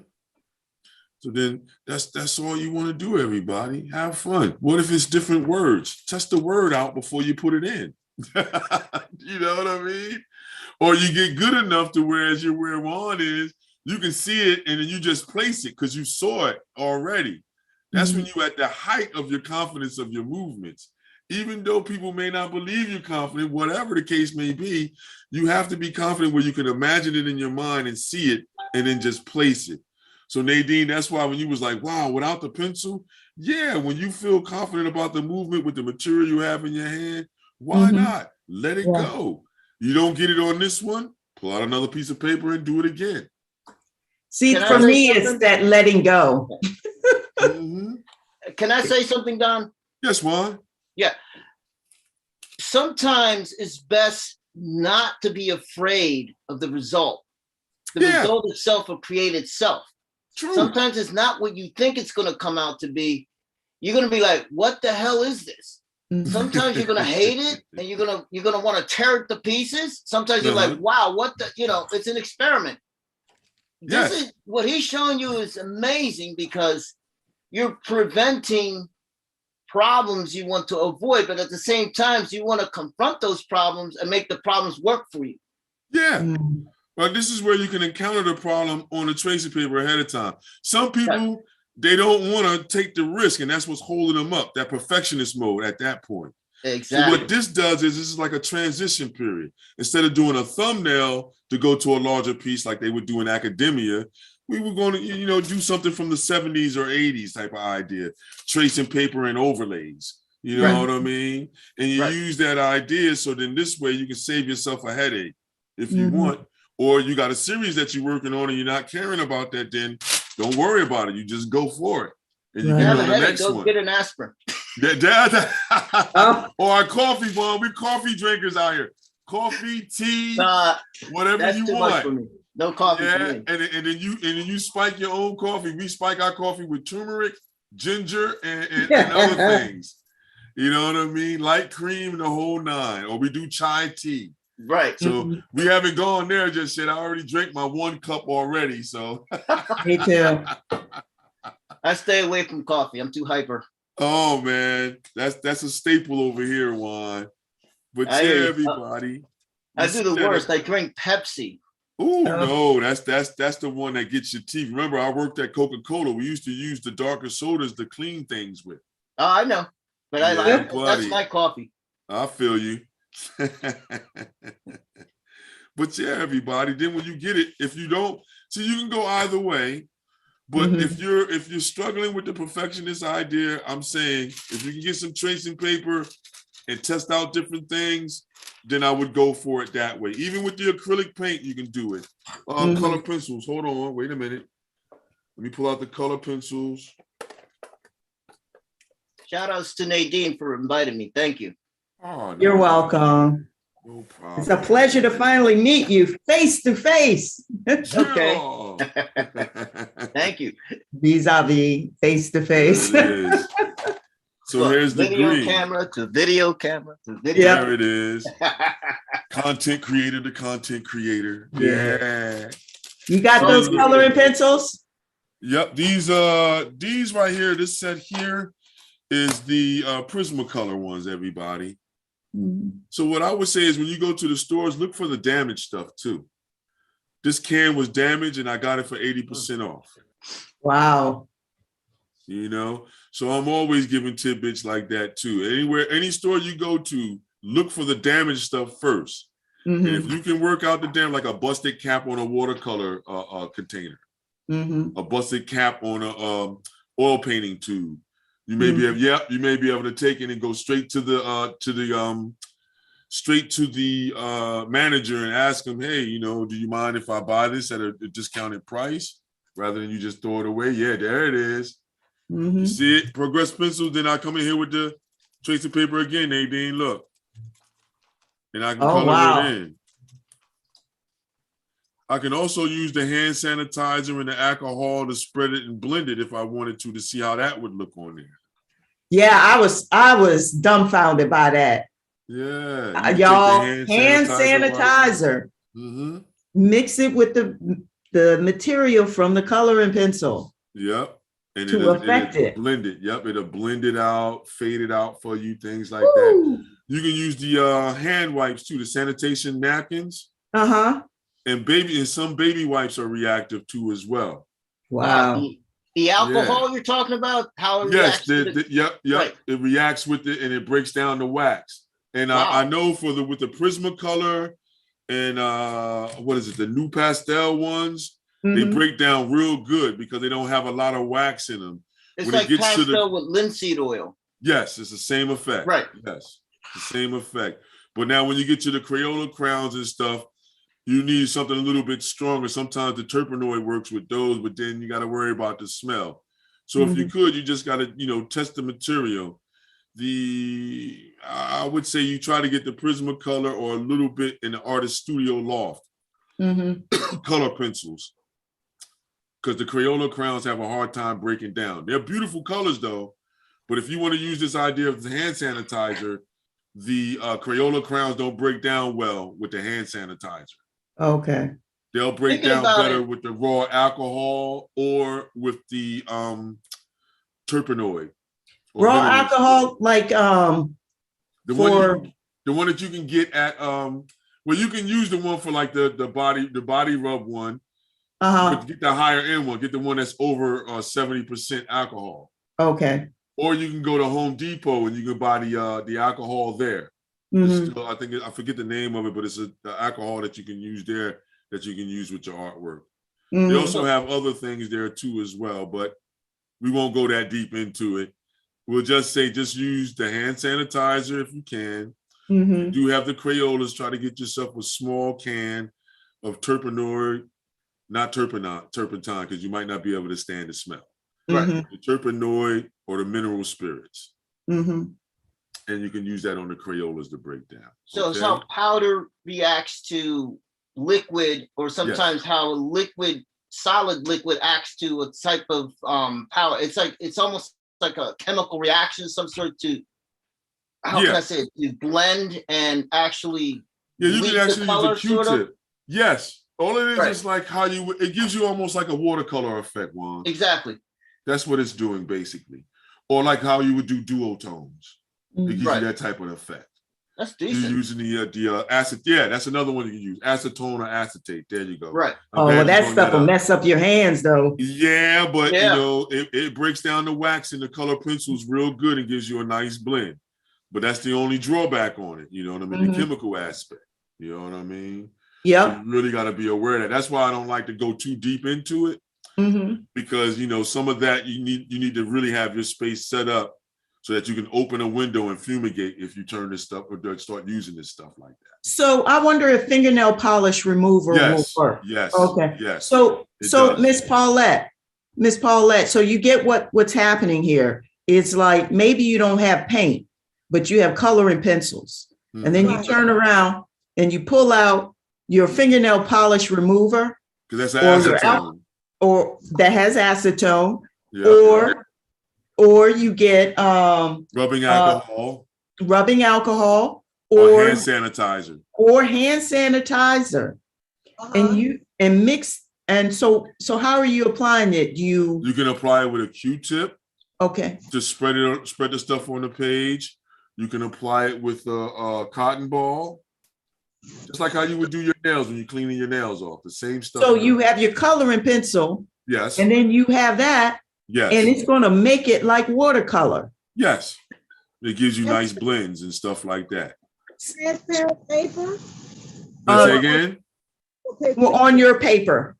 So then that's all you want to do, everybody. Have fun. What if it's different words? Test the word out before you put it in. You know what I mean? Or you get good enough to where as where one is, you can see it and then you just place it because you saw it already. That's when you're at the height of your confidence of your movements. Even though people may not believe you're confident, whatever the case may be, you have to be confident where you can imagine it in your mind and see it and then just place it. So Nadine, that's why when you was like, wow, without the pencil, yeah, when you feel confident about the movement with the material you have in your hand, why not? Let it go. You don't get it on this one, pull out another piece of paper and do it again. See, for me, it's that letting go. Can I say something, Don? Yes, Juan. Yeah. Sometimes it's best not to be afraid of the result. The result itself will create itself. True. Sometimes it's not what you think it's going to come out to be. You're going to be like, what the hell is this? Sometimes you're going to hate it and you're going to want to tear it to pieces. Sometimes you're like, wow, what the, it's an experiment. This is what he's showing you is amazing because you're preventing problems you want to avoid, but at the same time, you want to confront those problems and make the problems work for you. Yeah. Well, this is where you can encounter the problem on the tracing paper ahead of time. Some people, they don't want to take the risk, and that's what's holding them up, that perfectionist mode at that point. Exactly. So what this does is this is like a transition period. Instead of doing a thumbnail to go to a larger piece like they would do in academia, we were going to, do something from the 70s or 80s type of idea, tracing paper and overlays. You know what I mean? And you use that idea so then this way you can save yourself a headache if you want. Or you got a series that you're working on and you're not caring about that, then don't worry about it. You just go for it. And you get on the next one. Get an aspirin. Or a coffee one. We coffee drinkers out here. Coffee, tea, whatever you want. Much for me. No coffee for me. And then you spike your own coffee. We spike our coffee with turmeric, ginger, and other things. You know what I mean? Light cream and the whole nine. Or we do chai tea. Right. So we haven't gone there just yet. I already drank my 1 cup already. So me too. I stay away from coffee. I'm too hyper. Oh man, that's a staple over here, Juan. But everybody. I do the worst. I drink Pepsi. Oh no, that's the one that gets your teeth. Remember, I worked at Coca-Cola. We used to use the darker sodas to clean things with. Oh, I know. But that's my coffee. I feel you. But yeah, everybody, then when you get it, if you don't, so you can go either way. But if you're struggling with the perfectionist idea, I'm saying if you can get some tracing paper and test out different things, then I would go for it that way. Even with the acrylic paint, you can do it. Color pencils. Hold on, wait a minute. Let me pull out the color pencils. Shout outs to Nadine for inviting me. Thank you. Oh, You're welcome. No problem. It's a pleasure to finally meet you face to face. Okay. Thank you. Vis-a-vis, face to face. There it is. So Look, here's the video green. camera to video camera to video. There it is. Content creator to content creator. Yeah. You got those coloring pencils? Yep. These right here, this set here is the Prismacolor ones, everybody. So what I would say is when you go to the stores, look for the damaged stuff too. This can was damaged and I got it for 80% off. Wow. You know, so I'm always giving tidbits like that too. Anywhere, any store you go to, look for the damaged stuff first. And if you can work out the damage, like a busted cap on a watercolor container, a busted cap on a oil painting tube, you may be able to take it and go straight to the manager and ask him, hey, you know, do you mind if I buy this at a discounted price rather than you just throw it away? Yeah, there it is. You see it? Progress pencil. Then I come in here with the tracing paper again, Nadine. Look. And I can color it in. I can also use the hand sanitizer and the alcohol to spread it and blend it if I wanted to see how that would look on there. Yeah, I was dumbfounded by that. Yeah. Y'all, hand sanitizer. Mix it with the material from the coloring pencil. Yep. And to affect it. Blend it. Yep. It'll blend it out, fade it out for you, things like that. You can use the hand wipes too, the sanitation napkins. And some baby wipes are reactive too as well. Wow. The alcohol you're talking about, how it reacts? Yep. Right. It reacts with it and it breaks down the wax. And I know with the Prismacolor and the new pastel ones, they break down real good because they don't have a lot of wax in them. It's like pastel with linseed oil. Yes, it's the same effect. Right. Yes, the same effect. But now when you get to the Crayola crowns and stuff, you need something a little bit stronger. Sometimes the terpenoid works with those, but then you got to worry about the smell. So if you could, you just got to, test the material. I would say you try to get the Prismacolor or a little bit in the Artist Studio Loft color pencils. Because the Crayola crowns have a hard time breaking down. They're beautiful colors though, but if you want to use this idea of the hand sanitizer, the Crayola crowns don't break down well with the hand sanitizer. Okay. They'll break down better with the raw alcohol or with the terpenoid. Raw alcohol, like the one that you can get at you can use the one for like the body rub one. But get the higher end one, get the one that's over 70% alcohol. Okay. Or you can go to Home Depot and you can buy the alcohol there. Still, I forget the name of it, but it's the alcohol that you can use there that you can use with your artwork. They also have other things there too as well, but we won't go that deep into it. We'll just say just use the hand sanitizer if you can. You do have the Crayolas. Try to get yourself a small can of terpenoid. Not turpentine, because you might not be able to stand the smell. Right. The terpenoid or the mineral spirits. And you can use that on the Crayolas to break down. So it's how powder reacts to liquid, or sometimes how solid liquid acts to a type of powder. It's almost like a chemical reaction, some sort to, how can I say it, to blend and actually you can actually use a Q-tip. Yes. All it is like how it gives you almost like a watercolor effect, Juan. Exactly. That's what it's doing basically. Or like how you would do duotones. It gives you that type of effect. That's decent. You're using the acid. Yeah, that's another one you can use. Acetone or acetate. There you go. Right. Well, that stuff will mess up your hands though. Yeah, but it breaks down the wax in the color pencils real good and gives you a nice blend. But that's the only drawback on it. You know what I mean? The chemical aspect. You know what I mean? Yeah, so you really got to be aware of that. That's why I don't like to go too deep into it. Mhm. because some of that you need to really have your space set up so that you can open a window and fumigate if you turn this stuff or start using this stuff like that. So I wonder if fingernail polish remover will work. Yes. Okay. Yes. So does. Miss Paulette, so you get what's happening here. It's like maybe you don't have paint, but you have coloring pencils. And then you turn around and you pull out your fingernail polish remover. Because that's an acetone. Or that has acetone. Yep. Or you get rubbing alcohol. Or hand sanitizer. And mix. And so how are you applying it? You can apply it with a Q-tip. Okay. Just spread the stuff on the page. You can apply it with a cotton ball. Just like how you would do your nails when you're cleaning your nails off. The same stuff. So you have your coloring pencil. Yes. And then you have that. Yes. And it's going to make it like watercolor. Yes. It gives you nice blends and stuff like that. Transparent paper? Say again? Well, on your paper.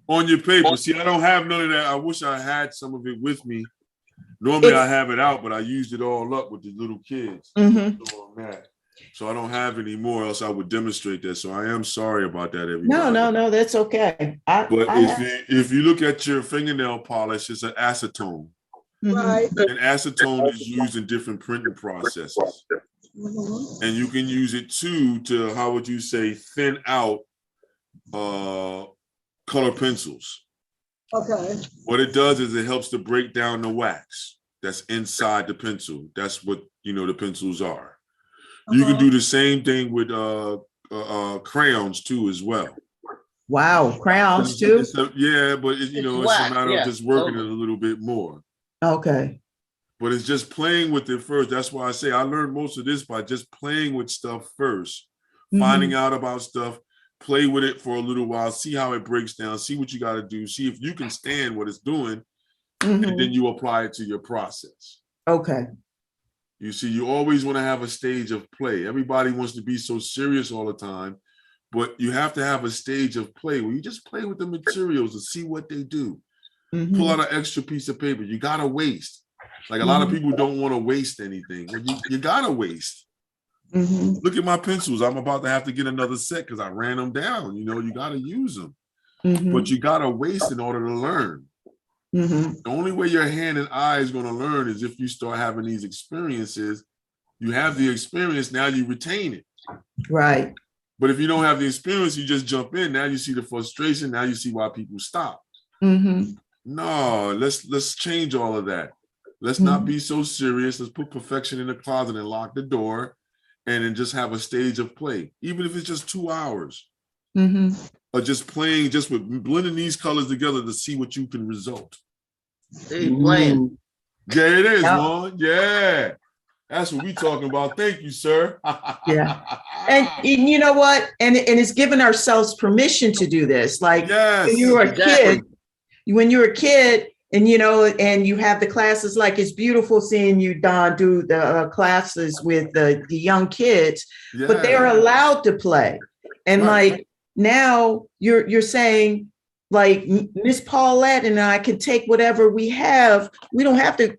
On your paper. See, I don't have none of that. I wish I had some of it with me. Normally I have it out, but I used it all up with the little kids. So I don't have any more, else I would demonstrate that. So I am sorry about that, everybody. No, that's okay. If you look at your fingernail polish, it's an acetone. Right. And acetone is used in different printing processes. And you can use it too to, how would you say, thin out color pencils. Okay. What it does is it helps to break down the wax that's inside the pencil. That's what the pencils are. You can do the same thing with crayons too as well. Wow, crayons too? Yeah, but it's a matter of just working it a little bit more. Okay. But it's just playing with it first. That's why I say I learned most of this by just playing with stuff first, finding out about stuff, play with it for a little while, see how it breaks down, see what you got to do, see if you can stand what it's doing, and then you apply it to your process. Okay. You see, you always want to have a stage of play. Everybody wants to be so serious all the time, but you have to have a stage of play where you just play with the materials and see what they do. Pull out an extra piece of paper. You got to waste. Like a lot of people don't want to waste anything. Well, you got to waste. Look at my pencils. I'm about to have to get another set because I ran them down. You got to use them. But you got to waste in order to learn. The only way your hand and eye is going to learn is if you start having these experiences. You have the experience, now you retain it. Right. But if you don't have the experience, you just jump in. Now you see the frustration. Now you see why people stop. No, let's change all of that. Let's not be so serious. Let's put perfection in the closet and lock the door and then just have a stage of play, even if it's just 2 hours. Or just playing, just with blending these colors together to see what you can result. Hey, playing. Yeah, it is, Juan. Yeah. That's what we talking about. Thank you, sir. Yeah. And you know what? And it's giving ourselves permission to do this. Like when you were a kid, and and you have the classes, like it's beautiful seeing you, Don, do the classes with the young kids, but they're allowed to play. And like now you're saying, like, Miss Paulette and I can take whatever we have. We don't have to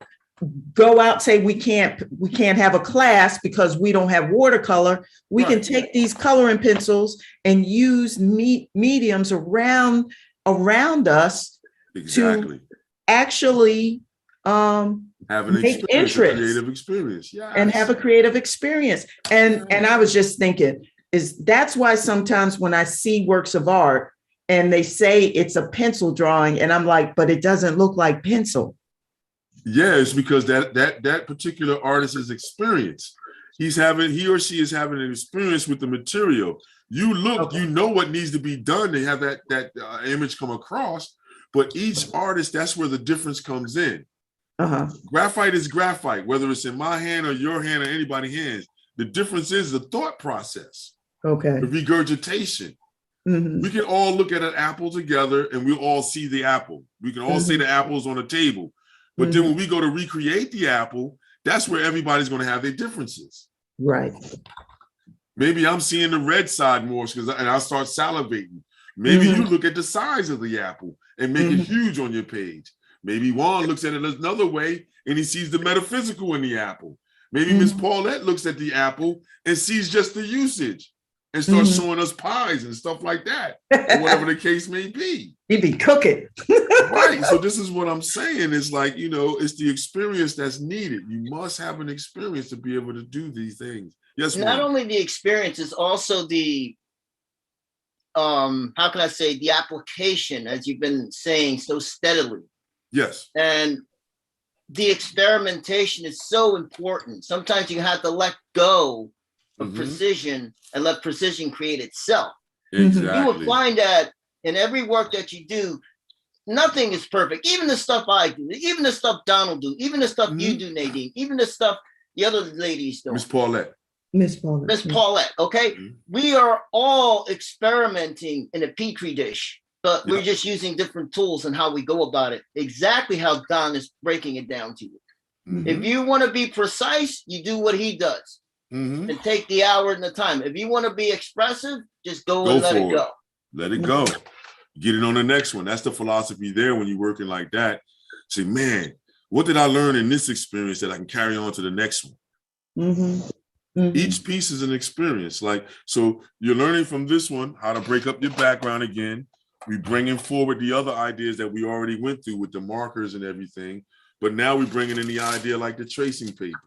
go out and say we can't have a class because we don't have watercolor. We can take these coloring pencils and use mediums around us to actually have an creative experience, and have a creative experience. And I was just thinking, that's why sometimes when I see works of art and they say it's a pencil drawing, and I'm like, but it doesn't look like pencil. Yeah, it's because that particular artist's experience. He or she is having an experience with the material. You look, you know what needs to be done to have that image come across. But each artist, that's where the difference comes in. Graphite is graphite, whether it's in my hand or your hand or anybody's hands. The difference is the thought process. Okay. The regurgitation. We can all look at an apple together and we'll all see the apple. We can all say the apple's on a table. But then when we go to recreate the apple, that's where everybody's going to have their differences. Right. Maybe I'm seeing the red side more and I'll start salivating. Maybe you look at the size of the apple. and make it huge on your page. Maybe Juan looks at it another way and he sees the metaphysical in the apple. Maybe Miss Paulette looks at the apple and sees just the usage and starts showing us pies and stuff like that, or whatever the case may be. You be cooking. Right. So this is what I'm saying. It's like, you know, it's the experience that's needed. You must have an experience to be able to do these things. Yes. Not only the experience, it's also the how can I say, the application, as you've been saying so steadily. Yes. And the experimentation is so important. Sometimes you have to let go of precision and let precision create itself. Exactly. You will find that in every work that you do, nothing is perfect. Even the stuff I do, even the stuff Donald do, even the stuff you do, Nadine, even the stuff the other ladies do. Miss Paulette. Miss Paulette. Miss Paulette, okay? We are all experimenting in a petri dish, but we're just using different tools and how we go about it. Exactly how Don is breaking it down to you. If you want to be precise, you do what he does and take the hour and the time. If you want to be expressive, just go and let it go. Let it go. Get it on the next one. That's the philosophy there when you're working like that. Say, man, what did I learn in this experience that I can carry on to the next one? Each piece is an experience. Like, so you're learning from this one, how to break up your background again. We bringing forward the other ideas that we already went through with the markers and everything. But now we're bringing in the idea like the tracing paper.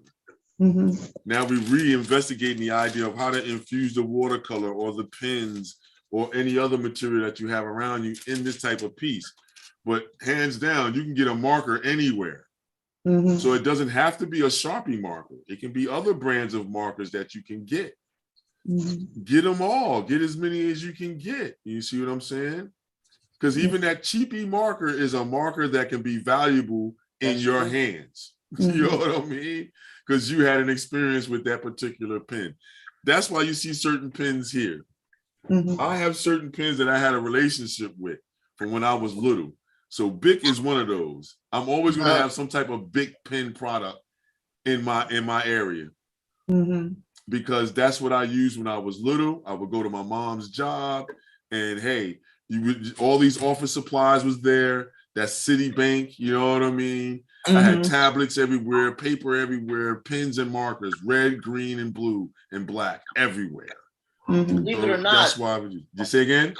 Now we're reinvestigating the idea of how to infuse the watercolor or the pens or any other material that you have around you in this type of piece. But hands down, you can get a marker anywhere. So it doesn't have to be a Sharpie marker. It can be other brands of markers that you can get. Get them all. Get as many as you can get. You see what I'm saying? Because even that cheapy marker is a marker that can be valuable in your hands. You know what I mean? Because you had an experience with that particular pen. That's why you see certain pens here. I have certain pens that I had a relationship with from when I was little. So Bic is one of those. I'm always going to have some type of Bic pen product in my area because that's what I used when I was little. I would go to my mom's job, and hey, all these office supplies was there. That's Citibank, you know what I mean? I had tablets everywhere, paper everywhere, pens and markers, red, green, and blue, and black everywhere. Believe it or not, that's why. You say again?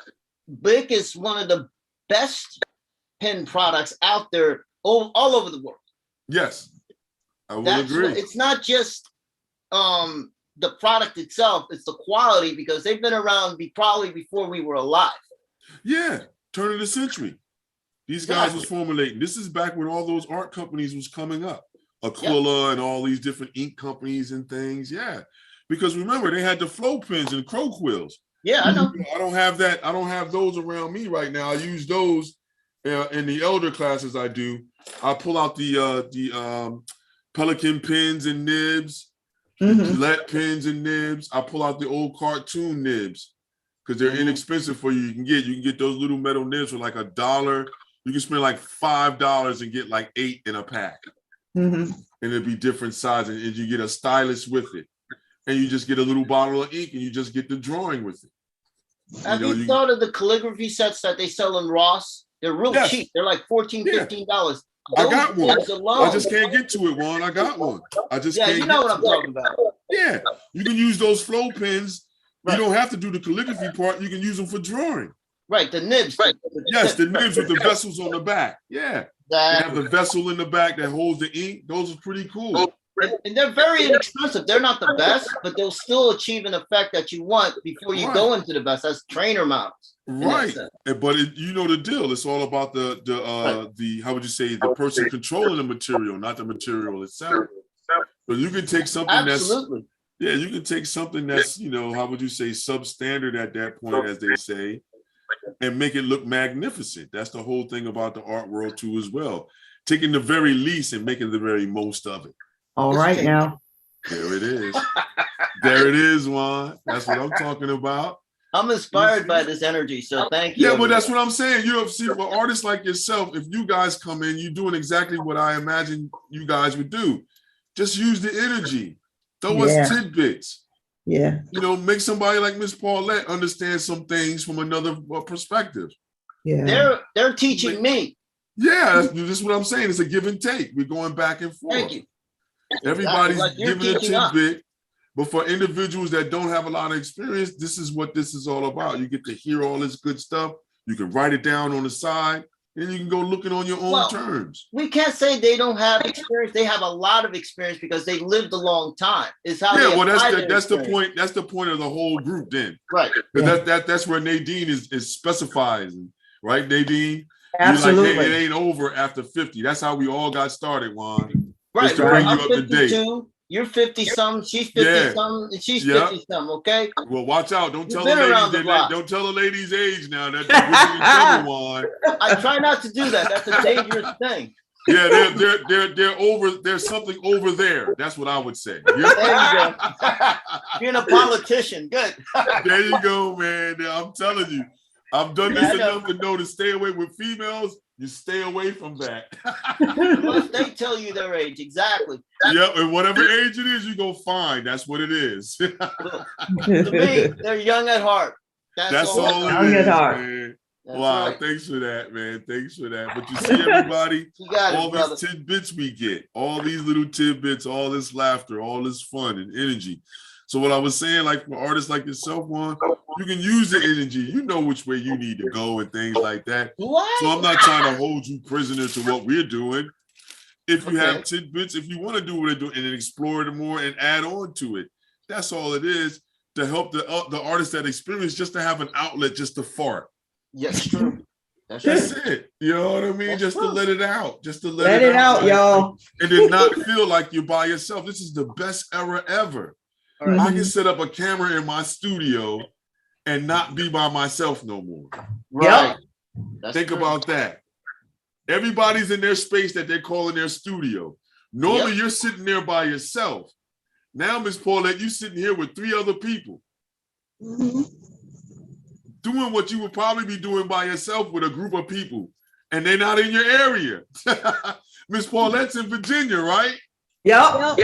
Bic is one of the best pen products out there all over the world. Yes, I will agree. It's not just the product itself, it's the quality, because they've been around probably before we were alive. Yeah, turn of the century. These guys was formulating. This is back when all those art companies was coming up. Aquila and all these different ink companies and things. Yeah, because remember, they had the flow pens and crow quills. Yeah, I know. I don't have that. I don't have those around me right now. I use those in the elder classes I do. I pull out the Pelican pens and nibs, Gillette pens and nibs. I pull out the old cartoon nibs because they're inexpensive for you. You can get those little metal nibs for like $1. You can spend like $5 and get like 8 in a pack. And it'd be different sizes, and you get a stylus with it. And you just get a little bottle of ink and you just get the drawing with it. Have you thought of the calligraphy sets that they sell in Ross? They're real cheap. They're like $14, $15. I got one. I just can't get to it, Juan. I got one. I just can't. You know what I'm talking about. Yeah, you can use those flow pens. You don't have to do the calligraphy part. You can use them for drawing. Right, the nibs. Right. Yes, the nibs with the vessels on the back. Yeah, they have the vessel in the back that holds the ink. Those are pretty cool. And they're very inexpensive. They're not the best, but they'll still achieve an effect that you want before you go into the best. That's trainer mounts. Right, but you know the deal. It's all about the how would you say, the person controlling the material, not the material itself. But you can take something you can take something that's, you know, how would you say, substandard at that point, as they say, and make it look magnificent. That's the whole thing about the art world too, as well. Taking the very least and making the very most of it. All right now. There it is. There it is, Juan. That's what I'm talking about. I'm inspired by this energy, so thank you. Yeah, but that's what I'm saying. You know, see, for artists like yourself, if you guys come in, you're doing exactly what I imagine you guys would do. Just use the energy. Throw us tidbits. Yeah. You know, make somebody like Miss Paulette understand some things from another perspective. Yeah. They're teaching me. Yeah, that's what I'm saying. It's a give and take. We're going back and forth. Thank you. Everybody's Like you're giving a teaching us. tidbit, but for individuals that don't have a lot of experience, this is what this is all about. You get to hear all this good stuff. You can write it down on the side, and you can go looking on your own terms. We can't say they don't have experience. They have a lot of experience because they lived a long time. It's how Yeah, well, that's the experience. point. That's the point of the whole group, then. Right. Because that's where Nadine is specifying, right, Nadine? Absolutely. You're like, hey, it ain't over after 50. That's how we all got started, Juan. Right. To bring you I'm up to date. 52. You're 50 something. She's 50 something. And she's 50 something. Okay. Well, watch out. Don't tell don't tell the lady's age now. That's in trouble, Juan. I try not to do that. That's a dangerous thing. Yeah, they're over. There's something over there. That's what I would say. There you go. Being a politician, good. There you go, man. I'm telling you, I've done this enough to know to stay away with females. You stay away from that. Unless they tell you their age, exactly. Yep, and whatever age it is, you go find. That's what it is. To me, they're young at heart. That's all it young is, at heart. man. That's Wow, right. thanks for that, man. Thanks for that. But you see, everybody, all these tidbits we get, all these little tidbits, all this laughter, all this fun and energy. So what I was saying, like for artists like yourself, Juan, you can use the energy. You know which way you need to go and things like that. What? So I'm not trying to hold you prisoner to what we're doing. If you have tidbits, if you want to do what they're doing and then explore it more and add on to it, that's all it is, to help the artist that experience just to have an outlet, just to fart. Yes, true. That's it. You know what I mean? Just to let it out. Just to let it out, y'all. And then not feel like you're by yourself. This is the best era ever. Right. I can set up a camera in my studio and not be by myself no more. Right. Think about that. Everybody's in their space that they're calling their studio. Normally you're sitting there by yourself. Now, Miss Paulette, you sitting here with 3 other people. Doing what you would probably be doing by yourself with a group of people. And they're not in your area. Miss Paulette's in Virginia, right? Yep.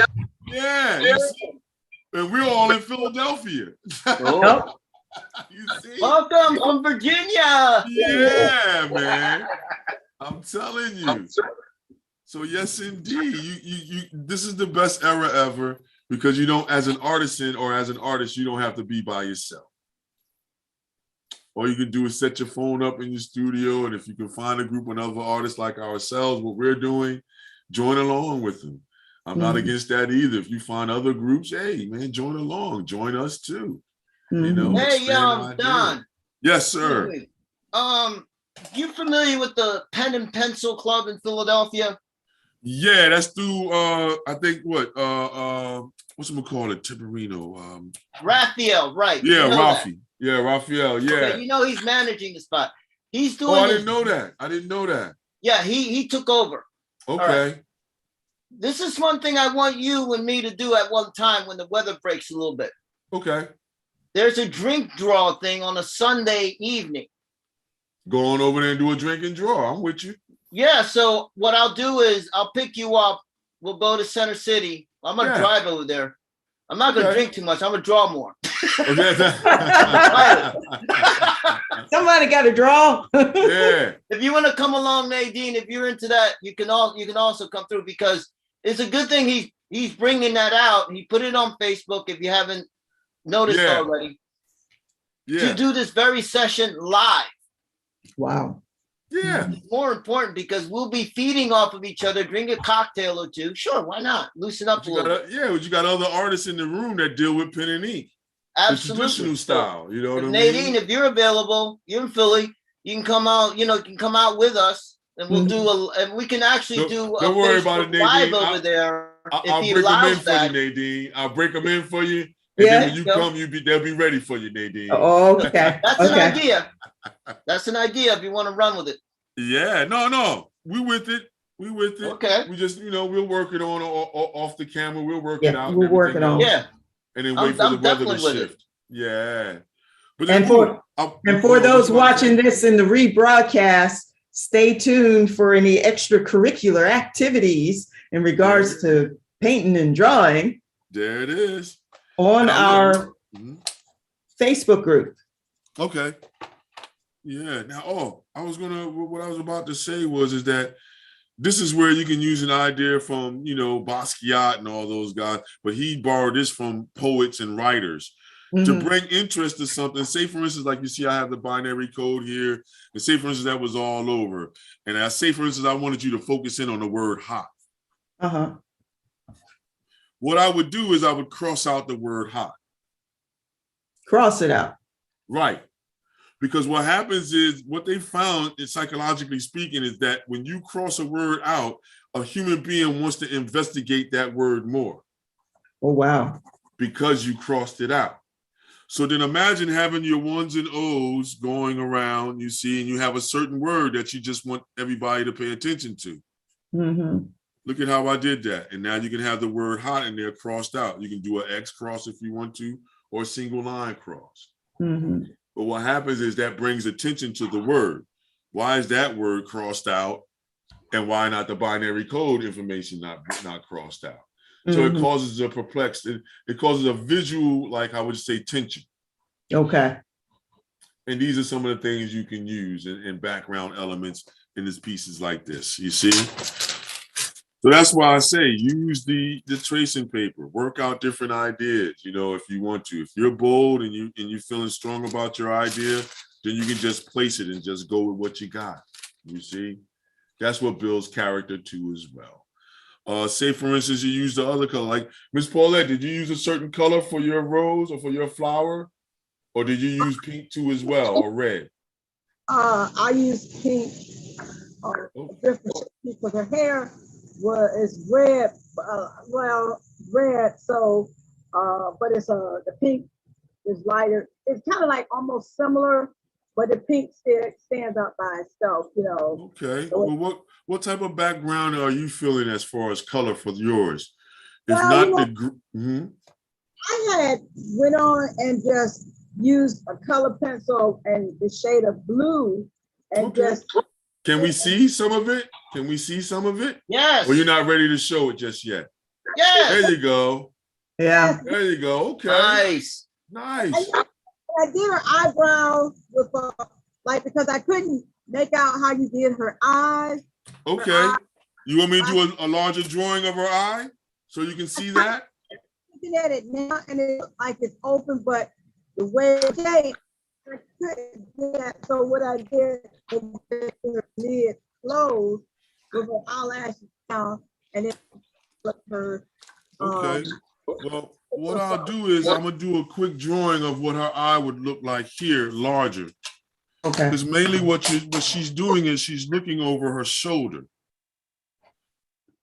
Yeah. You see? And we're all in Philadelphia. You see? Welcome from Virginia. Yeah, man. I'm telling you. So yes, indeed. You this is the best era ever, because you don't, as an artisan or as an artist, you don't have to be by yourself. All you can do is set your phone up in your studio, and if you can find a group of other artists like ourselves, what we're doing, join along with them. I'm not against that either. If you find other groups, hey man, join along, join us too. You know. Hey, Don. Yes, sir. You familiar with the Pen and Pencil Club in Philadelphia? Yeah, that's through I think what's it called, it Timberino. Raphael, right? Yeah, Rafi. Yeah, Raphael. Yeah. Okay, you know he's managing the spot. He's doing. Oh, I didn't know that. I didn't know that. Yeah, he took over. Okay. Right. This is one thing I want you and me to do at one time when the weather breaks a little bit. Okay. There's a drink draw thing on a Sunday evening. Go on over there and do a drink and draw. I'm with you. Yeah, so what I'll do is I'll pick you up. We'll go to Center City. I'm going to drive over there. I'm not going to drink too much. I'm going to draw more. Somebody got to draw. Yeah. If you want to come along, Nadine, if you're into that, you can also come through, because it's a good thing he's bringing that out. He put it on Facebook, if you haven't noticed already. Yeah. To do this very session live. Wow. Yeah. It's more important because we'll be feeding off of each other, drink a cocktail or two. Sure, why not? Loosen up a little bit. Yeah, but you got other artists in the room that deal with pen and ink. Absolutely. The traditional style, you know what I mean? Nadine, if you're available, you're in Philly, you can come out, you can come out with us, and we'll do and we can actually do don't worry about it, Nadine. Live over there. I'll break them in for you, Nadine. I'll break them in for you. And then when you come, they'll be ready for you, Nadine. Oh, okay. That's an idea. That's an idea if you want to run with it. Yeah, no. We with it. Okay. We just, we'll work it on off the camera. We'll work it out. We'll work it on. Yeah. And then wait for the weather to shift. Yeah. But and for those watching this in the rebroadcast, stay tuned for any extracurricular activities in regards to painting and drawing. There it is. On our Facebook group. Okay. Yeah. Now, what I was about to say is that this is where you can use an idea from, Basquiat and all those guys, but he borrowed this from poets and writers to bring interest to something. Say, for instance, like you see, I have the binary code here, and say, for instance, that was all over. And I say, for instance, I wanted you to focus in on the word hot. What I would do is I would cross out the word hot. Cross it out. Right. Because what happens is, what they found, psychologically speaking, is that when you cross a word out, a human being wants to investigate that word more. Oh, wow. Because you crossed it out. So then imagine having your ones and O's going around, you see, and you have a certain word that you just want everybody to pay attention to. Look at how I did that. And now you can have the word hot in there crossed out. You can do an X cross if you want to, or a single line cross. But what happens is that brings attention to the word. Why is that word crossed out? And why not the binary code information not crossed out? So it causes a perplexity. It causes a visual, like I would say, tension. Okay. And these are some of the things you can use in background elements in these pieces like this, you see? So that's why I say use the tracing paper, work out different ideas, if you want to. If you're bold and you're feeling strong about your idea, then you can just place it and just go with what you got. You see? That's what builds character too as well. Say for instance, you use the other color, like Miss Paulette, did you use a certain color for your rose or for your flower? Or did you use pink too as well, or red? I use pink, different because her hair is red, red. So, but it's the pink is lighter. It's kind of like almost similar, but the pink stands out by itself, Okay. So well, what type of background are you feeling as far as color for yours? If well, not the. I had went on and just used a color pencil and the shade of blue, and just. Can we see some of it? Can we see some of it? Yes. Or you're not ready to show it just yet? Yes. There you go. Yeah. There you go. Okay. Nice. Nice. I did her eyebrows with because I couldn't make out how you did her eyes. Okay. Her eye. You want me to do a larger drawing of her eye so you can see that? Looking at it now, and it looks like it's open, but the way it shaped, I couldn't do that. So what I did was her lid closed with her eyelashes down, and then put her. Okay. Well, what I'll do is I'm gonna do a quick drawing of what her eye would look like here, larger. Okay. Because mainly what she's doing is she's looking over her shoulder.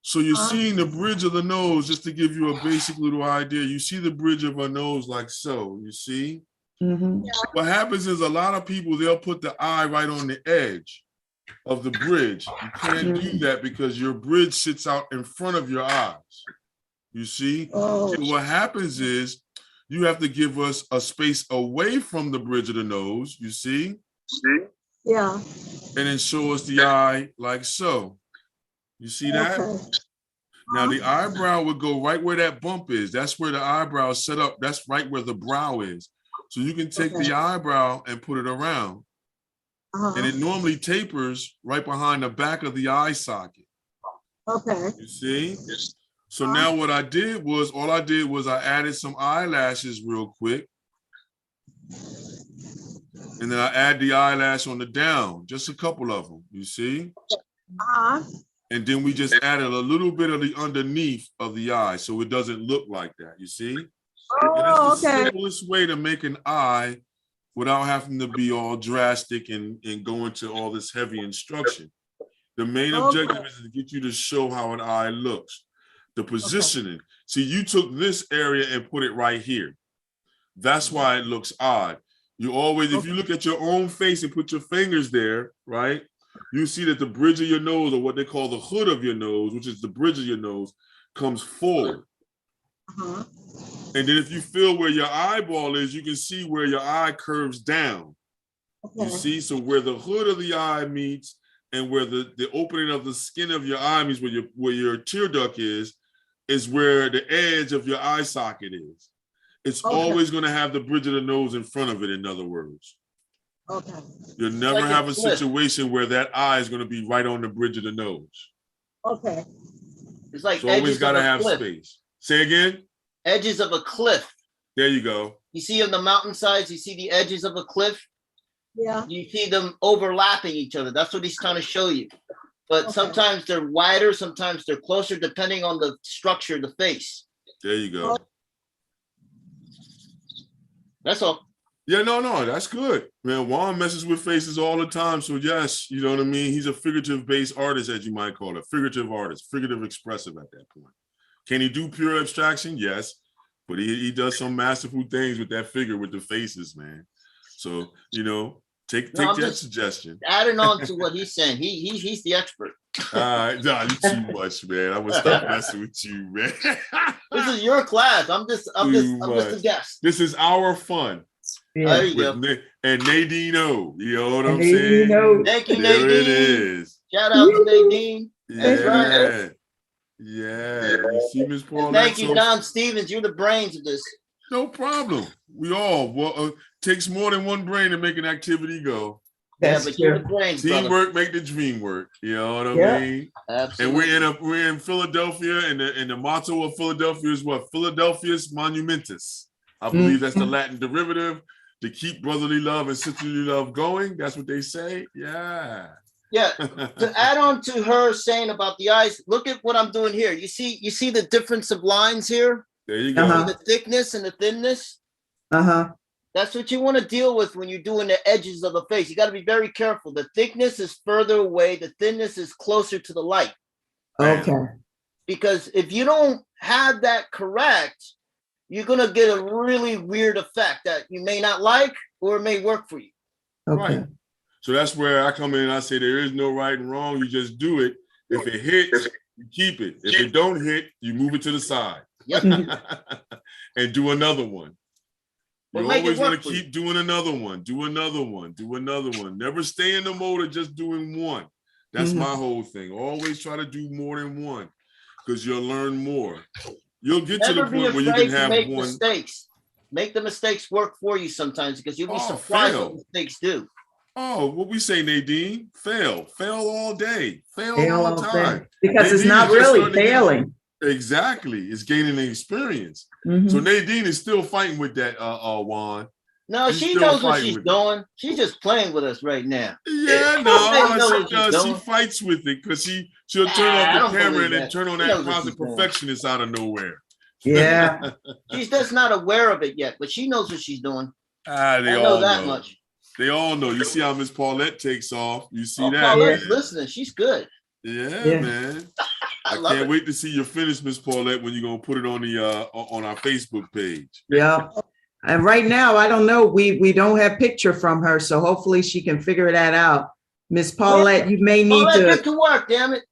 So you're seeing the bridge of the nose, just to give you a basic little idea. You see the bridge of her nose like so, you see? What happens is a lot of people, they'll put the eye right on the edge of the bridge. You can't do that because your bridge sits out in front of your eyes. You see? So what happens is you have to give us a space away from the bridge of the nose, you see? Yeah. And then show us the eye like so. You see that? Okay. Now the eyebrow would go right where that bump is. That's where the eyebrow is set up. That's right where the brow is. So you can take the eyebrow and put it around. And it normally tapers right behind the back of the eye socket. Okay. You see? So now what I did was, I added some eyelashes real quick. And then I add the eyelash on the down, just a couple of them, you see? And then we just added a little bit of the underneath of the eye so it doesn't look like that, you see? And that's the simplest way to make an eye without having to be all drastic and go into all this heavy instruction. The main objective is to get you to show how an eye looks. The positioning. See, you took this area and put it right here. That's why it looks odd. You always, if you look at your own face and put your fingers there, right? You see that the bridge of your nose, or what they call the hood of your nose, which is the bridge of your nose, comes forward. And then if you feel where your eyeball is, you can see where your eye curves down. You see, so where the hood of the eye meets and where the opening of the skin of your eye meets, where your tear duct is where the edge of your eye socket is. It's always going to have the bridge of the nose in front of it, in other words. Okay. You'll never like a have a cliff. situation where that eye is going to be right on the bridge of the nose. Okay. It's like So always edges got of to a have cliff. space. Say again. Edges of a cliff. There you go. You see on the mountainsides, you see the edges of a cliff. Yeah. You see them overlapping each other. That's what he's trying to show you. But Okay. sometimes they're wider, sometimes they're closer, depending on the structure of the face. There you go. That's all. Yeah, no, that's good. Man, Juan messes with faces all the time. So yes, you know what I mean? He's a figurative based artist, as you might call it. Figurative artist, figurative expressive at that point. Can he do pure abstraction? Yes. But he does some masterful things with that figure, with the faces, man. So, you know, take that suggestion. Adding on to what he's saying. He's the expert. Nah, you too much, man. I'm gonna stop messing with you, man. This is your class. I'm just a guest. This is our fun. Yeah. There you go. And Nadine O, you know what And I'm Nadine saying? O. Thank you, There Nadine. it is. Shout out to Nadine. That's Yeah. right. Yeah. You see, Miss Paul. And thank you, Don Stephens. You're the brains of this. No problem. We all takes more than one brain to make an activity go. That's But you're true. the brains, brother. Teamwork make the dream work. You know what I Yeah. mean? Absolutely. And we're in Philadelphia, and the motto of Philadelphia is what? Philadelphia's Monumentus. I believe that's the Latin derivative to keep brotherly love and sisterly love going. That's what they say. Yeah. Yeah. To add on to her saying about the eyes, look at what I'm doing here. You see the difference of lines here? There you go. Uh-huh. The thickness and the thinness. Uh-huh. That's what you want to deal with when you're doing the edges of the face. You got to be very careful. The thickness is further away. The thinness is closer to the light. Okay. Because if you don't have that correct, you're going to get a really weird effect that you may not like, or it may work for you. Okay. Right. So that's where I come in and I say there is no right and wrong. You just do it. If it hits, you keep it. If it don't hit, you move it to the side. Yep. And do another one. You Well, always want to keep doing another one, do another one, do another one. Never stay in the mode of just doing one. That's my whole thing. Always try to do more than one, because you'll learn more. You'll get to the point where you can have make one. Mistakes. Make the mistakes work for you sometimes, because you'll be surprised what mistakes do. Oh, what we say, Nadine? Fail all day, fail all the Day. time. Because Nadine it's not really failing. Exactly, it's gaining the experience. So Nadine is still fighting with that, Juan. No, she knows what she's doing. She's just playing with us right now. Yeah, no, she does. She fights with it because she'll turn off the camera and then turn on that closet perfectionist out of nowhere. Yeah. She's just not aware of it yet, but she knows what she's doing. They I all know that much. They all know. You see how Miss Paulette takes off. You see that? Paulette's listening. She's good. Yeah, man. I can't wait to see you finish, Miss Paulette, when you're gonna put it on the on our Facebook page. Yeah. And right now, I don't know. We don't have picture from her, so hopefully she can figure that out. Miss Paulette, you may need get to work, damn it.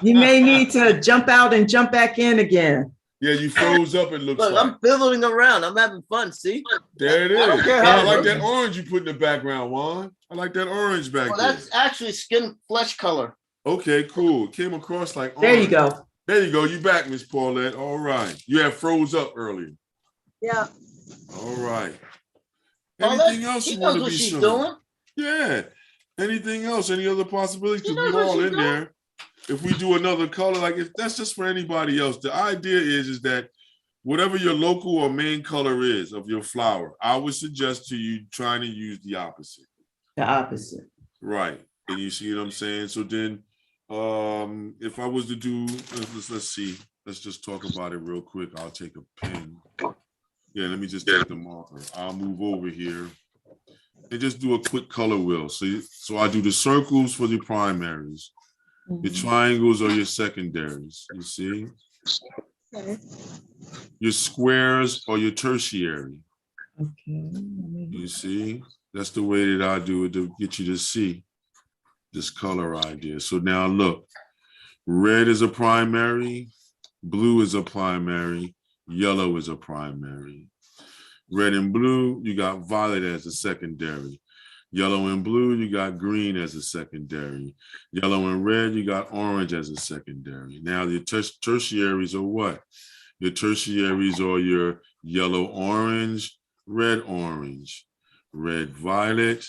You may need to jump out and jump back in again. Yeah, you froze up, it looks like. I'm fiddling around. I'm having fun, see? There it is. I don't care how I like that orange you put in the background, Juan. I like that orange back there. That's actually skin flesh color. Okay, cool. It came across like orange. There you go. There you go. You back, Miss Paulette. All right. You have froze up earlier. Yeah. All right. Anything else you want to be showing? Doing? Yeah. Anything else? Any other possibilities? Because we're all in there. If we do another color, like if that's just for anybody else, the idea is that whatever your local or main color is of your flower, I would suggest to you trying to use the opposite. The opposite. Right. And you see what I'm saying? So then if I was to do, let's see, let's just talk about it real quick. I'll take a pen. Yeah, let me just take the marker. I'll move over here and just do a quick color wheel. So I do the circles for the primaries. The triangles are your secondaries, you see? Okay. Your squares are your tertiary. Okay. You see? That's the way that I do it to get you to see this color idea. So now look, red is a primary, blue is a primary, yellow is a primary. Red and blue, you got violet as a secondary. Yellow and blue, you got green as a secondary. Yellow and red, you got orange as a secondary. Now your tertiaries are what? Your tertiaries are your yellow, orange, red, orange, red violet,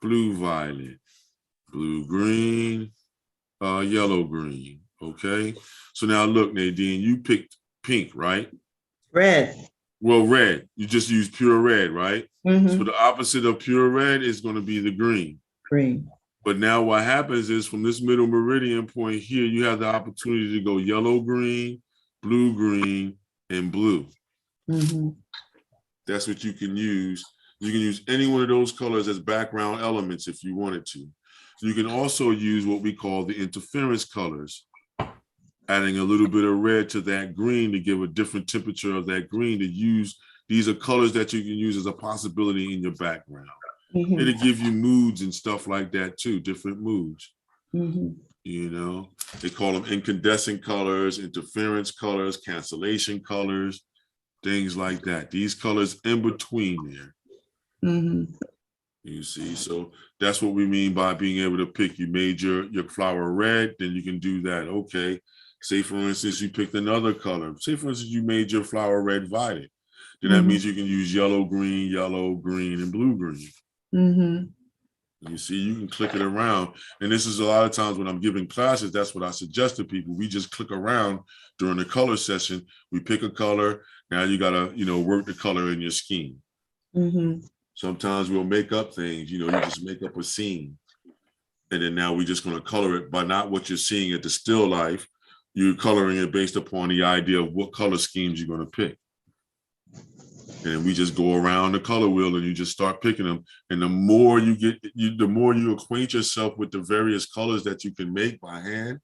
blue violet, blue green, yellow green. Okay. So now look, Nadine, you picked pink, right? Red. Well, red. You just use pure red, right? Mhm. So the opposite of pure red is going to be the green. Green. But now what happens is from this middle meridian point here, you have the opportunity to go yellow, green, blue, green, and blue. Mhm. That's what you can use. You can use any one of those colors as background elements if you wanted to. You can also use what we call the interference colors, adding a little bit of red to that green to give a different temperature of that green to use. These are colors that you can use as a possibility in your background. Mhm. It'll give you moods and stuff like that too, different moods. Mhm. You know, they call them incandescent colors, interference colors, cancellation colors, things like that. These colors in between there. Mhm. You see, so that's what we mean by being able to pick. You made your flower red, then you can do that. Okay. Say for instance, you picked another color. Say for instance, you made your flower red violet. Then that means you can use yellow, green, and blue green. Mhm. You see, you can click it around. And this is a lot of times when I'm giving classes, that's what I suggest to people. We just click around during the color session. We pick a color. Now you got to, work the color in your scheme. Mhm. Sometimes we'll make up things, you just make up a scene. And then now we're just going to color it by not what you're seeing at the still life. You're coloring it based upon the idea of what color schemes you're going to pick. And we just go around the color wheel and you just start picking them. And the more the more you acquaint yourself with the various colors that you can make by hand,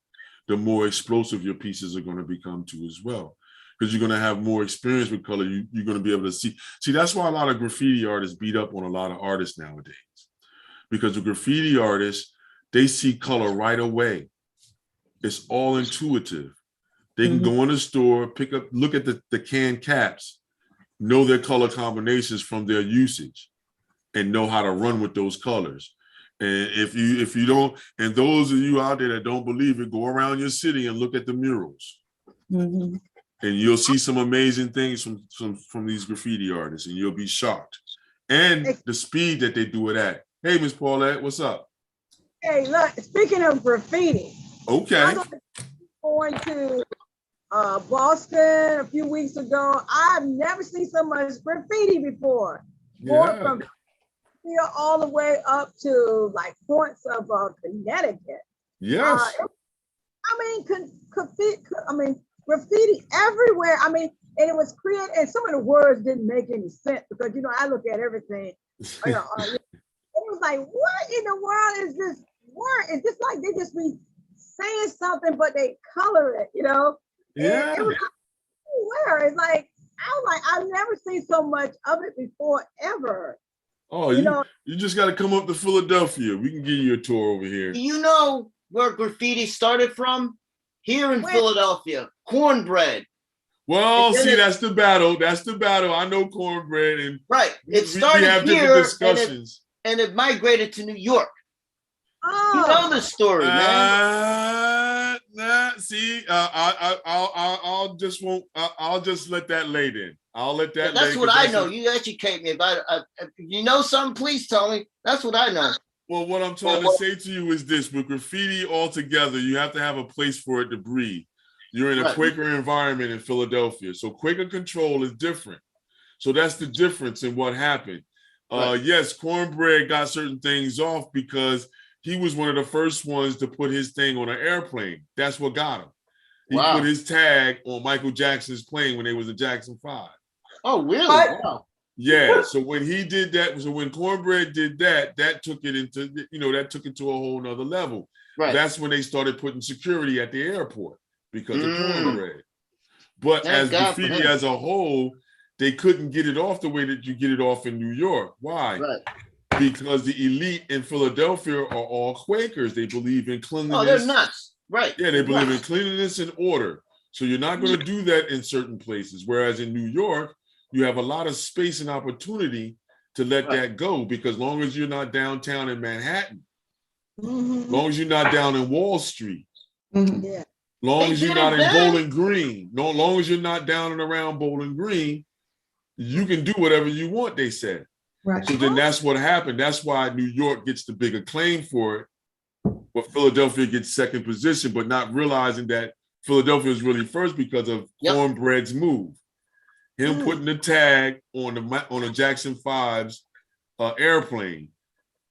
the more explosive your pieces are going to become too as well. Because you're going to have more experience with color. You're going to be able to see. See, that's why a lot of graffiti artists beat up on a lot of artists nowadays. Because the graffiti artists, they see color right away. It's all intuitive. They can go in the store, look at the can caps, know their color combinations from their usage, and know how to run with those colors. And if you don't, and those of you out there that don't believe it, go around your city and look at the murals. Mhm. And you'll see some amazing things from these graffiti artists, and you'll be shocked. And the speed that they do it at. Hey, Miss Paulette, what's up? Hey, look, speaking of graffiti, Okay. I'm going to Boston a few weeks ago. I've never seen so much graffiti before. Going from here all the way up to like points of Connecticut. Yes. Graffiti everywhere. And it was created, and some of the words didn't make any sense because I look at everything. It was like, what in the world is this word? It's just like they just be saying something, but they color it, Yeah. It was like, where? It's like, I was like, I've never seen so much of it before, ever. Oh, you just got to come up to Philadelphia. We can give you a tour over here. Do you know where graffiti started from? Here in Philadelphia, cornbread. Well, see, that's the battle. That's the battle. I know cornbread, and right. It started we have here, different discussions, and it migrate to New York. Oh. You know the story, man. See, I'll just let that lay then. I'll let that. That's what I know. You educate me about it. If you know something, please tell me. That's what I know. Well, what I'm trying to say to you is this: with graffiti altogether, you have to have a place for it to breathe. You're in a Quaker environment in Philadelphia, so Quaker control is different. So that's the difference in what happened. Yes, cornbread got certain things off because he was one of the first ones to put his thing on an airplane. That's what got him. He put his tag on Michael Jackson's plane when they was a Jackson 5. Oh, really? Wow. Yeah. So when he did that, so when cornbread did that, that took it into, to a whole nother level. Right. That's when they started putting security at the airport because of cornbread. But as graffiti as a whole, they couldn't get it off the way that you get it off in New York. Why? Right. Because the elite in Philadelphia are all Quakers. They believe in cleanliness. Oh, they're nuts. Right. Yeah, they believe in cleanliness and order. So you're not going to do that in certain places. Whereas in New York, you have a lot of space and opportunity to let that go, because long as you're not downtown in Manhattan, long as you're not down in Wall Street, long as you're not in Bowling Green, long as you're not down and around Bowling Green, you can do whatever you want, they said. Right. So then that's what happened. That's why New York gets the big acclaim for it, but Philadelphia gets second position, but not realizing that Philadelphia is really first because of Cornbread's move. Him putting the tag on the Jackson 5's airplane,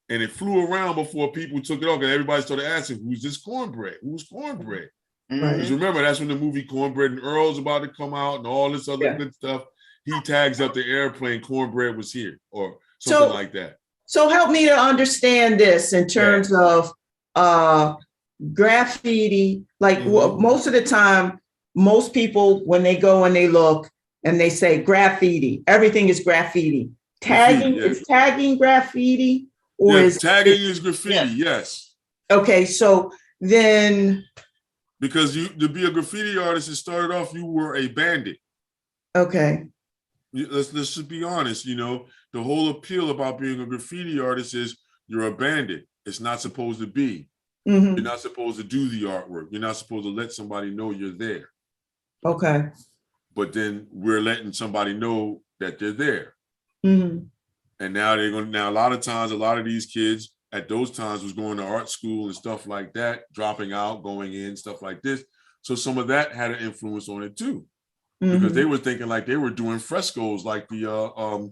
and it flew around before people took it off, and everybody started asking, "Who's this Cornbread? Who's Cornbread?" Because remember, that's when the movie Cornbread and Earl's about to come out, and all this other good stuff. He tags up the airplane. Cornbread was here, or something like that. So help me to understand this in terms of graffiti. Like most of the time, most people, when they go and they look and they say graffiti, everything is graffiti. Tagging is tagging graffiti, or is tagging is graffiti? Yes. Okay, so then, because to be a graffiti artist, it started off you were a bandit. Okay. Let's just be honest. You know, the whole appeal about being a graffiti artist is you're a bandit. It's not supposed to be. You're not supposed to do the artwork. You're not supposed to let somebody know you're there. Okay. But then we're letting somebody know that they're there. And now a lot of times, a lot of these kids at those times was going to art school and stuff like that, dropping out, going in, stuff like this. So some of that had an influence on it too, because they were thinking like they were doing frescoes like the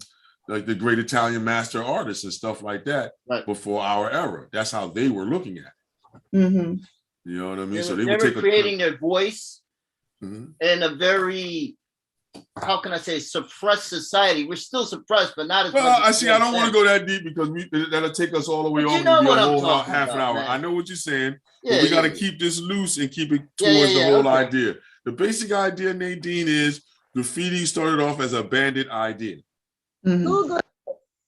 great Italian master artists and stuff like that before our era. That's how they were looking at it. You know what I mean? So they were creating their voice in a very, how can I say, suppressed society. We're still suppressed, but not as much. Well, I don't want to go that deep because that'll take us all the way over to be a whole half an hour. Man. I know what you're saying, but we got to keep this loose and keep it towards the whole idea. The basic idea, Nadine, is graffiti started off as a bandit idea. Google.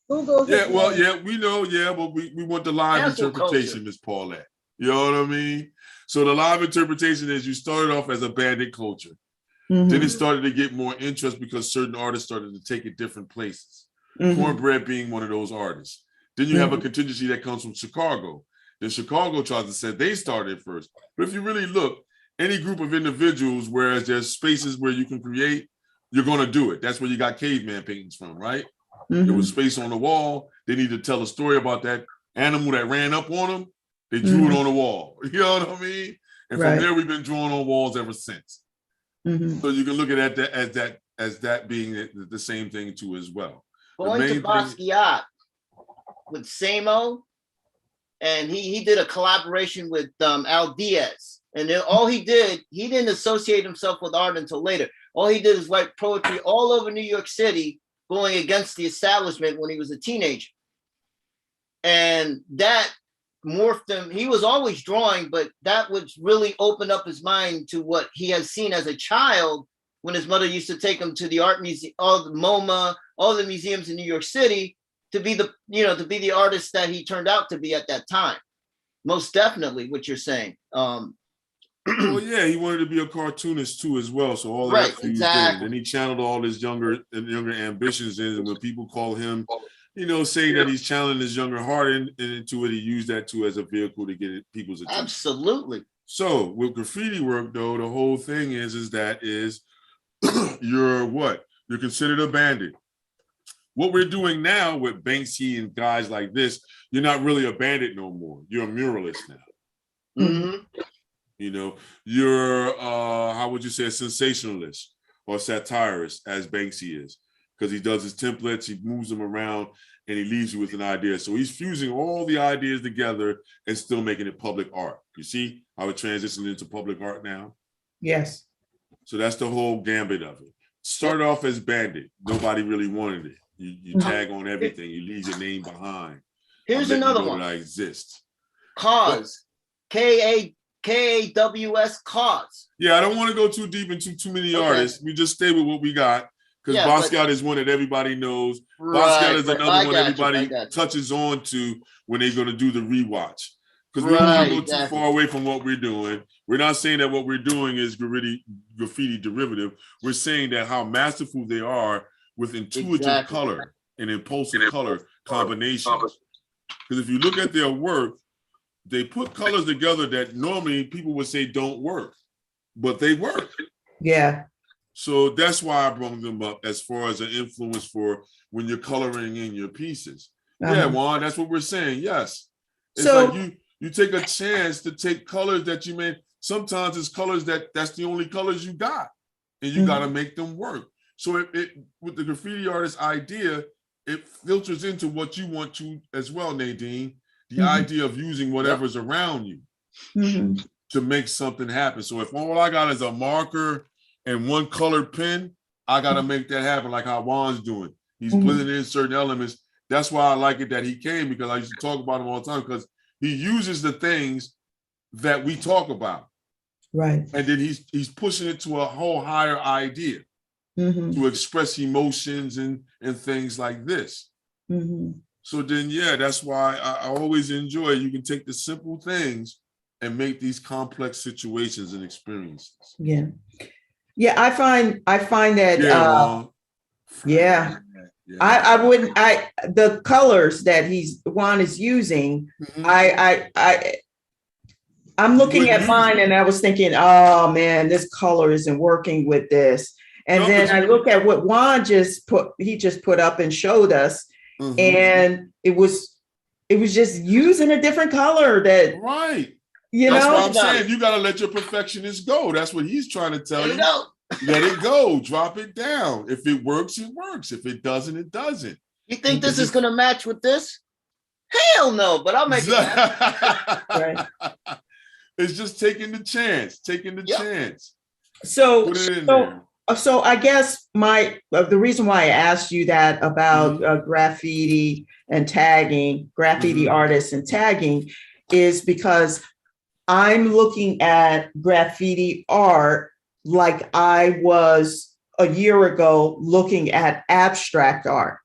We know, but we want the live interpretation, Miss Paulette. You know what I mean? So the live interpretation is you started off as a bandit culture. Then it started to get more interest because certain artists started to take it different places. Cornbread being one of those artists. Then you have a contingency that comes from Chicago. Then Chicago tries to say they started first. But if you really look, any group of individuals, whereas there's spaces where you can create, you're going to do it. That's where you got caveman paintings from, right? There was space on the wall. They need to tell a story about that animal that ran up on them. They drew it on the wall. You know what I mean? And from there, we've been drawing on walls ever since. So you can look at that as that being the same thing too as well. Going to Basquiat with Samo, and he did a collaboration with Al Diaz. And then all he didn't associate himself with art until later. All he did is write poetry all over New York City, going against the establishment when he was a teenager. And that morphed him. He was always drawing, but that would really open up his mind to what he has seen as a child when his mother used to take him to the art museum, all the MoMA, all the museums in New York City, to be the artist that he turned out to be at that time. Most definitely what you're saying. Well, he wanted to be a cartoonist too as well. So all that fused in. And he channeled all his younger ambitions in. And when people call him, say that he's channeling his younger heart into it, he used that too as a vehicle to get people's attention. Absolutely. So with graffiti work, though, the whole thing is you're what? You're considered a bandit. What we're doing now with Banksy and guys like this, you're not really a bandit no more. You're a muralist now. You're how would you say, a sensationalist or satirist, as Banksy is, because he does his templates, he moves them around, and he leaves you with an idea. So he's fusing all the ideas together and still making it public art. You see how it transitioned into public art now? Yes. So that's the whole gambit of it. Started off as bandit. Nobody really wanted it. You tag on everything. You leave your name behind. Here's another one. I exist. Cause. K-A-W-S, cause. Yeah, I don't want to go too deep into too many artists. We just stay with what we got. Because Basquiat is one that everybody knows. Basquiat is another one everybody touches on to when they're going to do the rewatch. Because we don't want to go too far away from what we're doing. We're not saying that what we're doing is graffiti derivative. We're saying that how masterful they are with intuitive color and impulsive color combinations. Because if you look at their work, they put colors together that normally people would say don't work, but they work. Yeah. So that's why I brought them up as far as an influence for when you're coloring in your pieces. Yeah, Juan, that's what we're saying. Yes. It's So like you take a chance to take colors that you may, sometimes it's colors that's the only colors you got, and you got to make them work. So it with the graffiti artist idea, it filters into what you want to as well, Nadine. The idea of using whatever's around you to make something happen. So if all I got is a marker and one colored pen, I got to make that happen like how Juan's doing. He's blending in certain elements. That's why I like it that he came, because I used to talk about him all the time, because he uses the things that we talk about. Right. And then he's pushing it to a whole higher idea to express emotions and things like this. So then, yeah, that's why I always enjoy, you can take the simple things and make these complex situations and experiences. Yeah. Yeah, I find that the colors that Juan is using, I'm looking at mine and I was thinking, oh man, this color isn't working with this. And then I look at what Juan just put up and showed us, and it was just using a different color that, that's what I'm saying. You got to let your perfectionist go. That's what he's trying to tell you. Let it go. Drop it down. If it works, it works. If it doesn't, it doesn't. You think this is going to match with this? Hell no, but I'll make it match. Right. It's just taking the chance. So, put it in there. So I guess the reason why I asked you that about graffiti and tagging, graffiti artists and tagging, is because I'm looking at graffiti art like I was a year ago looking at abstract art.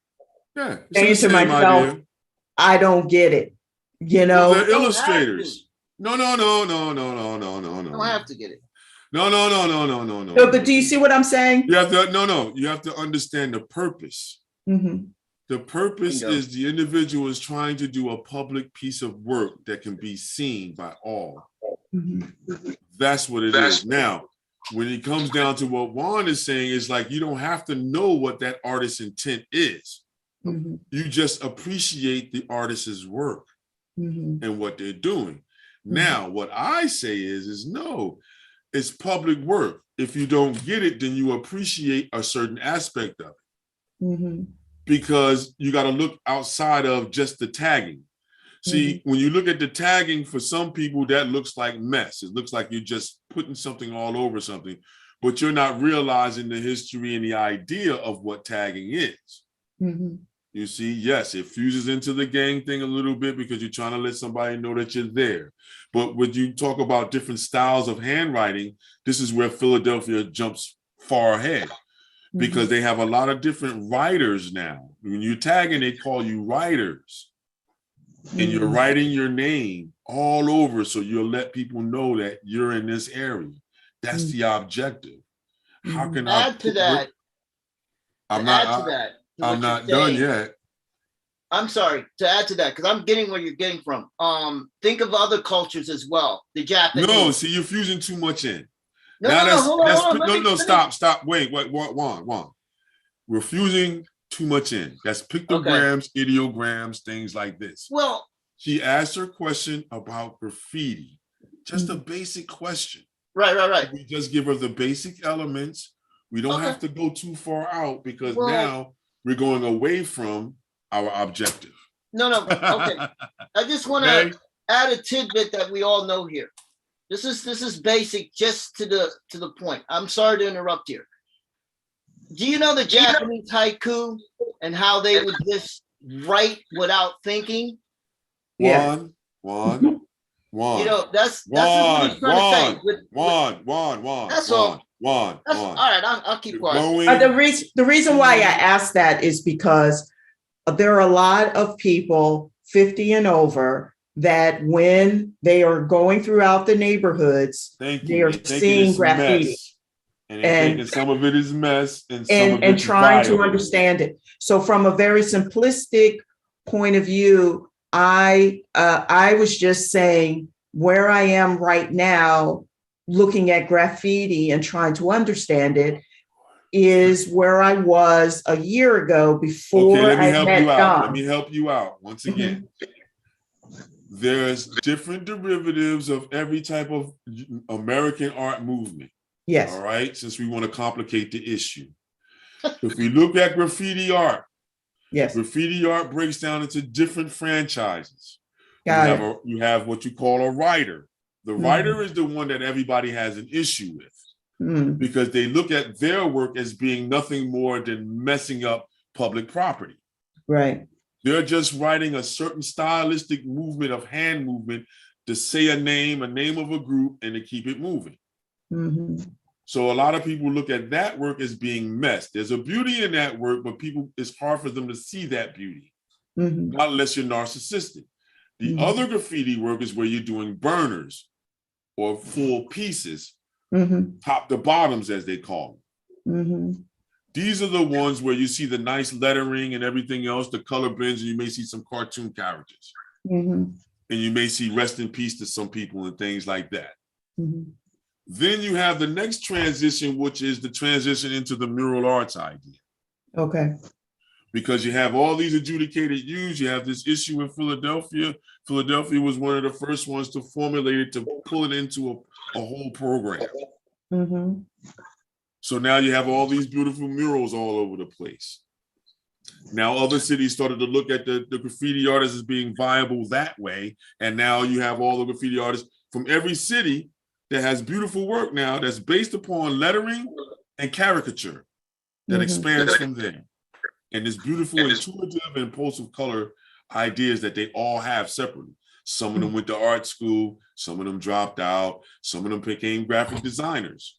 Yeah, saying to myself, idea. I don't get it. You know, well, they're illustrators. No. I don't have to get it. No. But do you see what I'm saying? You have to you have to understand the purpose. The purpose is the individual is trying to do a public piece of work that can be seen by all. That's what it is. Now, when it comes down to what Juan is saying, is like, you don't have to know what that artist's intent is. You just appreciate the artist's work and what they're doing. Now, what I say is no, it's public work. If you don't get it, then you appreciate a certain aspect of it. Because you got to look outside of just the tagging. See, when you look at the tagging, for some people, that looks like mess. It looks like you're just putting something all over something, but you're not realizing the history and the idea of what tagging is. You see, yes, it fuses into the gang thing a little bit because you're trying to let somebody know that you're there. But when you talk about different styles of handwriting, this is where Philadelphia jumps far ahead, because they have a lot of different writers now. When you're tagging, they call you writers. And you're writing your name all over, so you'll let people know that you're in this area. That's the objective. How can I add to that? I'm not done yet. I'm sorry, to add to that, because I'm getting where you're getting from. Think of other cultures as well. The Japanese. No, see, you're fusing too much in. Stop. Wait, Juan. We're fusing too much in. That's pictograms, ideograms, things like this. Well, she asked her question about graffiti. Just a basic question. Right. We just give her the basic elements. We don't have to go too far out, because now we're going away from our objective. No. Okay. I just want to add a tidbit that we all know here. This is basic, just to the point. I'm sorry to interrupt here. Do you know the Japanese haiku and how they would just write without thinking? Juan. You know, that's what he's trying to say. Juan. That's all. Juan. All right, I'll keep quiet. The reason why I asked that is because there are a lot of people 50 and over that when they are going throughout the neighborhoods, they are seeing graffiti. Mess. And some of it is mess, and some of it's trying viable. to understand it. So from a very simplistic point of view, I was just saying where I am right now, looking at graffiti and trying to understand it. is where I was a year ago before Okay, let me I help met you out. Don. Let me help you out once again. There's different derivatives of every type of American art movement. Yes. All right, since we want to complicate the issue. If we look at graffiti art, Yes. graffiti art breaks down into different franchises. Got it. You have what you call a writer. The writer is the one that everybody has an issue with because they look at their work as being nothing more than messing up public property. Right. They're just writing a certain stylistic movement of hand movement to say a name of a group, and to keep it moving. So a lot of people look at that work as being messed. There's a beauty in that work, but it's hard for them to see that beauty, not unless you're narcissistic. The other graffiti work is where you're doing burners or full pieces, top to bottoms, as they call them. These are the ones where you see the nice lettering and everything else, the color blends, and you may see some cartoon characters. And you may see rest in peace to some people and things like that. Then you have the next transition, which is the transition into the mural arts idea. Okay. Because you have all these adjudicated use, you have this issue in Philadelphia. Philadelphia was one of the first ones to formulate it, to pull it into a whole program. So now you have all these beautiful murals all over the place. Now other cities started to look at the graffiti artists as being viable that way. And now you have all the graffiti artists from every city that has beautiful work now that's based upon lettering and caricature that expands from there. And this beautiful, intuitive, and impulsive color ideas that they all have separately. Some of them went to art school, some of them dropped out, some of them became graphic designers.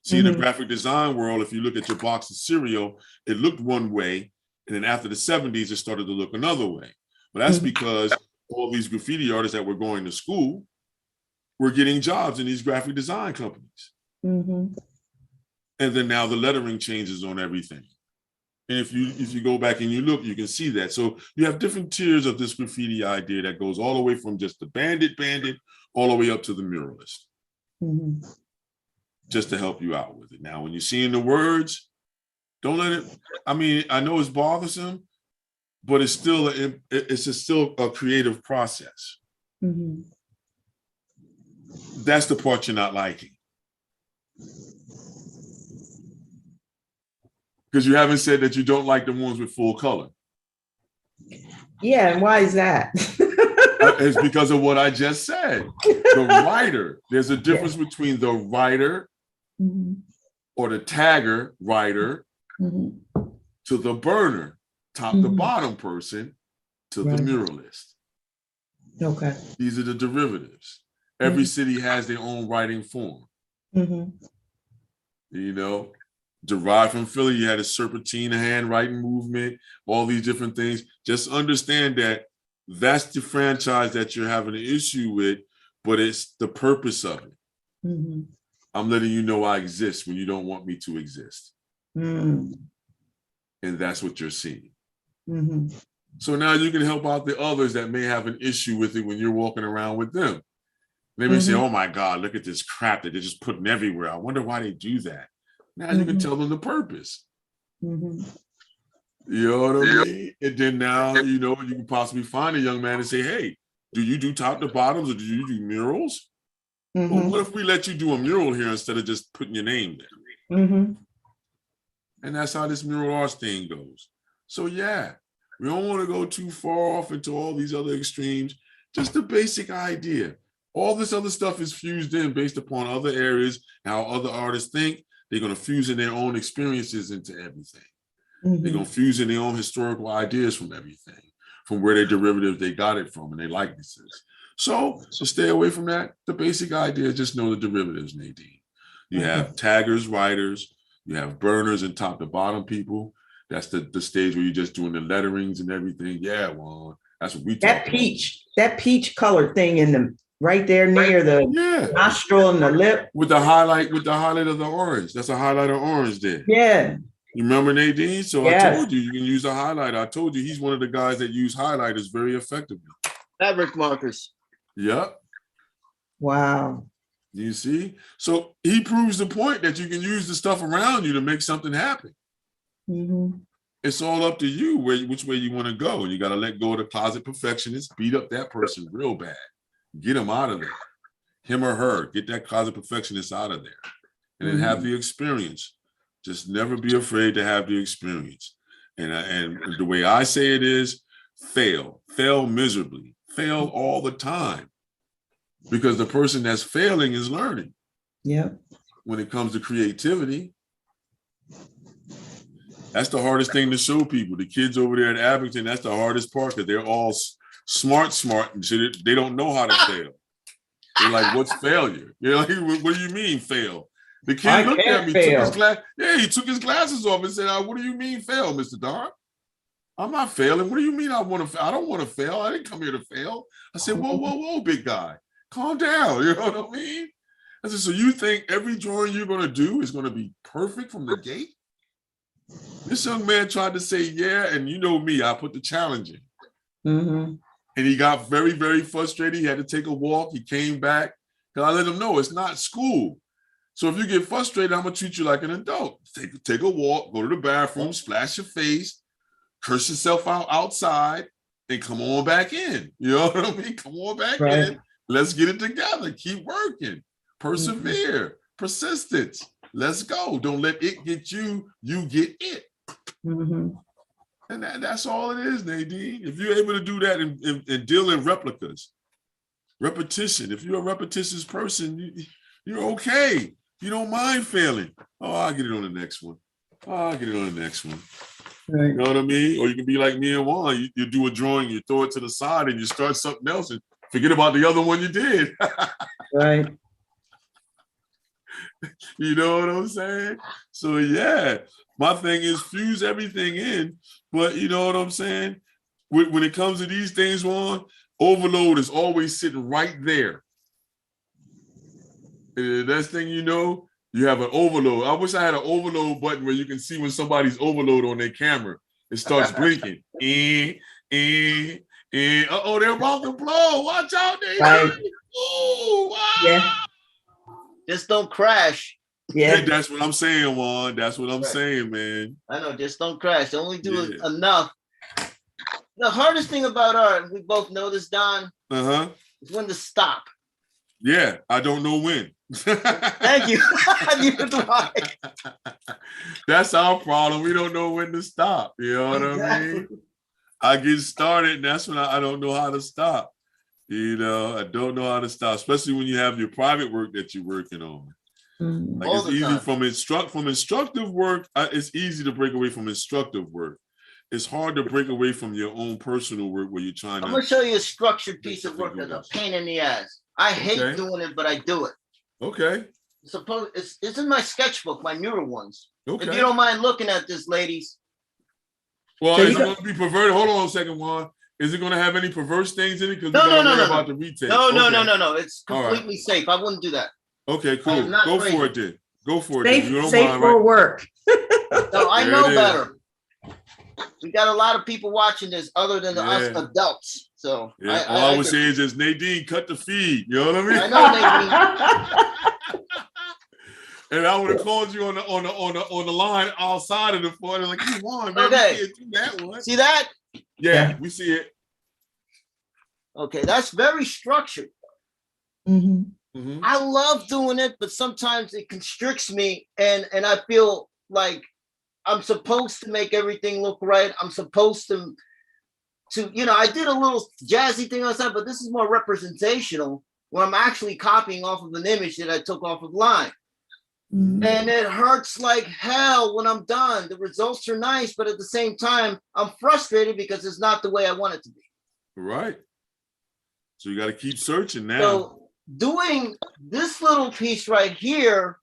See, in the graphic design world, if you look at your box of cereal, it looked one way, and then after the 70s, it started to look another way. But that's because all these graffiti artists that were going to school were getting jobs in these graphic design companies. And then now the lettering changes on everything. And if you go back and you look, you can see that. So you have different tiers of this graffiti idea that goes all the way from just the bandit, all the way up to the muralist. Just to help you out with it. Now, when you're seeing the words, don't let it, I mean, I know it's bothersome, but it's still a creative process. That's the part you're not liking. Because you haven't said that you don't like the ones with full color. Yeah, and why is that? It's because of what I just said. The writer, there's a difference between the writer or the tagger writer to the burner, top to bottom person to the muralist. Okay. These are the derivatives. Every city has their own writing form. You know, derived from Philly, you had a serpentine handwriting movement, all these different things. Just understand that that's the franchise that you're having an issue with, but it's the purpose of it. I'm letting you know I exist when you don't want me to exist. And that's what you're seeing. So now you can help out the others that may have an issue with it when you're walking around with them. They may say, oh my God, look at this crap that they're just putting everywhere. I wonder why they do that. Now you can tell them the purpose. You know what I mean? And then now, you know, you can possibly find a young man and say, hey, do you do top to bottoms or do you do murals? Well, what if we let you do a mural here instead of just putting your name there? And that's how this mural arts thing goes. So yeah, we don't want to go too far off into all these other extremes. Just the basic idea. All this other stuff is fused in based upon other areas, how other artists think. They're going to fuse in their own experiences into everything. They're going to fuse in their own historical ideas from everything, from where their derivatives they got it from and their likenesses. So to stay away from that, the basic idea is just know the derivatives, Nadine. You have taggers, writers, you have burners and top to bottom people. That's the stage where you're just doing the letterings and everything. Yeah, well, that's what we talk about. That peach colored thing in the right there near the nostril and the lip. With the highlight of the orange. That's a highlight of orange there. Yeah. You remember Nadine? So I told you can use a highlighter. I told you he's one of the guys that use highlighters very effectively. Fabric markers. Yep. Wow. You see? So he proves the point that you can use the stuff around you to make something happen. Mhm. It's all up to you which way you want to go. You got to let go of the closet perfectionist, beat up that person real bad, get him out of there, him or her, get that closet perfectionist out of there, and then have the experience. Just never be afraid to have the experience. And the way I say it is, fail miserably, fail all the time, because the person that's failing is learning. Yeah. When it comes to creativity, that's the hardest thing to show people. The kids over there at Abington, that's the hardest part, because they're all smart, and shit. They don't know how to fail. They're like, what's failure? You're like, what do you mean fail? The kid looked at me, he took his glasses off and said, what do you mean fail, Mr. Dar? I'm not failing. What do you mean I want to fail? I don't want to fail. I didn't come here to fail. I said, whoa, big guy. Calm down. You know what I mean? I said, so you think every drawing you're going to do is going to be perfect from the gate? This young man tried to say, yeah, and you know me, I put the challenge in. And he got very, very frustrated. He had to take a walk. He came back, because I let him know it's not school. So if you get frustrated, I'm going to treat you like an adult. Take a walk, go to the bathroom, splash your face, curse yourself out outside, and come on back in. You know what I mean? Come on back in. Let's get it together. Keep working. Persevere. Persistence. Let's go. Don't let it get you. You get it. And that's all it is, Nadine. If you're able to do that and deal in replicas, repetition. If you're a repetitious person, you're okay. You don't mind failing. Oh, I'll get it on the next one. I'll get it on the next one. You know what I mean? Or you can be like me and Juan. You do a drawing, you throw it to the side, and you start something else and forget about the other one you did. Right. You know what I'm saying? So yeah, my thing is fuse everything in. But you know what I'm saying? When it comes to these things, Juan, overload is always sitting right there. And the next thing you know, you have an overload. I wish I had an overload button where you can see when somebody's overload on their camera. It starts blinking. Uh-oh, they're about to blow. Watch out, Nadine. Right. Ooh, wow. Yeah. Just don't crash. Yeah. That's what I'm saying, Juan. That's what I'm saying, man. I know, just don't crash. Only do enough. The hardest thing about art, and we both know this, Don, is when to stop. Yeah, I don't know when. Thank you. Neither do I. That's our problem. We don't know when to stop. You know what I mean? I get started, and that's when I don't know how to stop. You know, I don't know how to stop, especially when you have your private work that you're working on. Like it's easy from instructive work. It's easy to break away from instructive work. It's hard to break away from your own personal work where you're trying I'm gonna show you a structured piece of work that's a pain in the ass. I hate doing it, but I do it. Okay. Suppose it's in my sketchbook, my mural ones. Okay. If you don't mind looking at this, ladies. Well, so is it going to be perverted? Hold on a second, Juan. Is it going to have any perverse things in it? Because no. about the retake. No. It's completely safe. I wouldn't do that. Okay, cool. Go for it then. Go for it. Safe, you don't safe mind, for right? work. No, I know better. We got a lot of people watching this other than us adults. So all I would say is just Nadine, cut the feed. You know what I mean? I know, Nadine. And I would have called you on the line outside of the phone. Like, come on, man. Okay. We can't do that one. See that? Yeah, we see it. Okay, that's very structured. I love doing it, but sometimes it constricts me, and I feel like I'm supposed to make everything look right. I'm supposed to I did a little jazzy thing on that, but this is more representational, where I'm actually copying off of an image that I took off of line. And it hurts like hell when I'm done. The results are nice, but at the same time, I'm frustrated because it's not the way I want it to be. Right. So you got to keep searching now. So doing this little piece right here,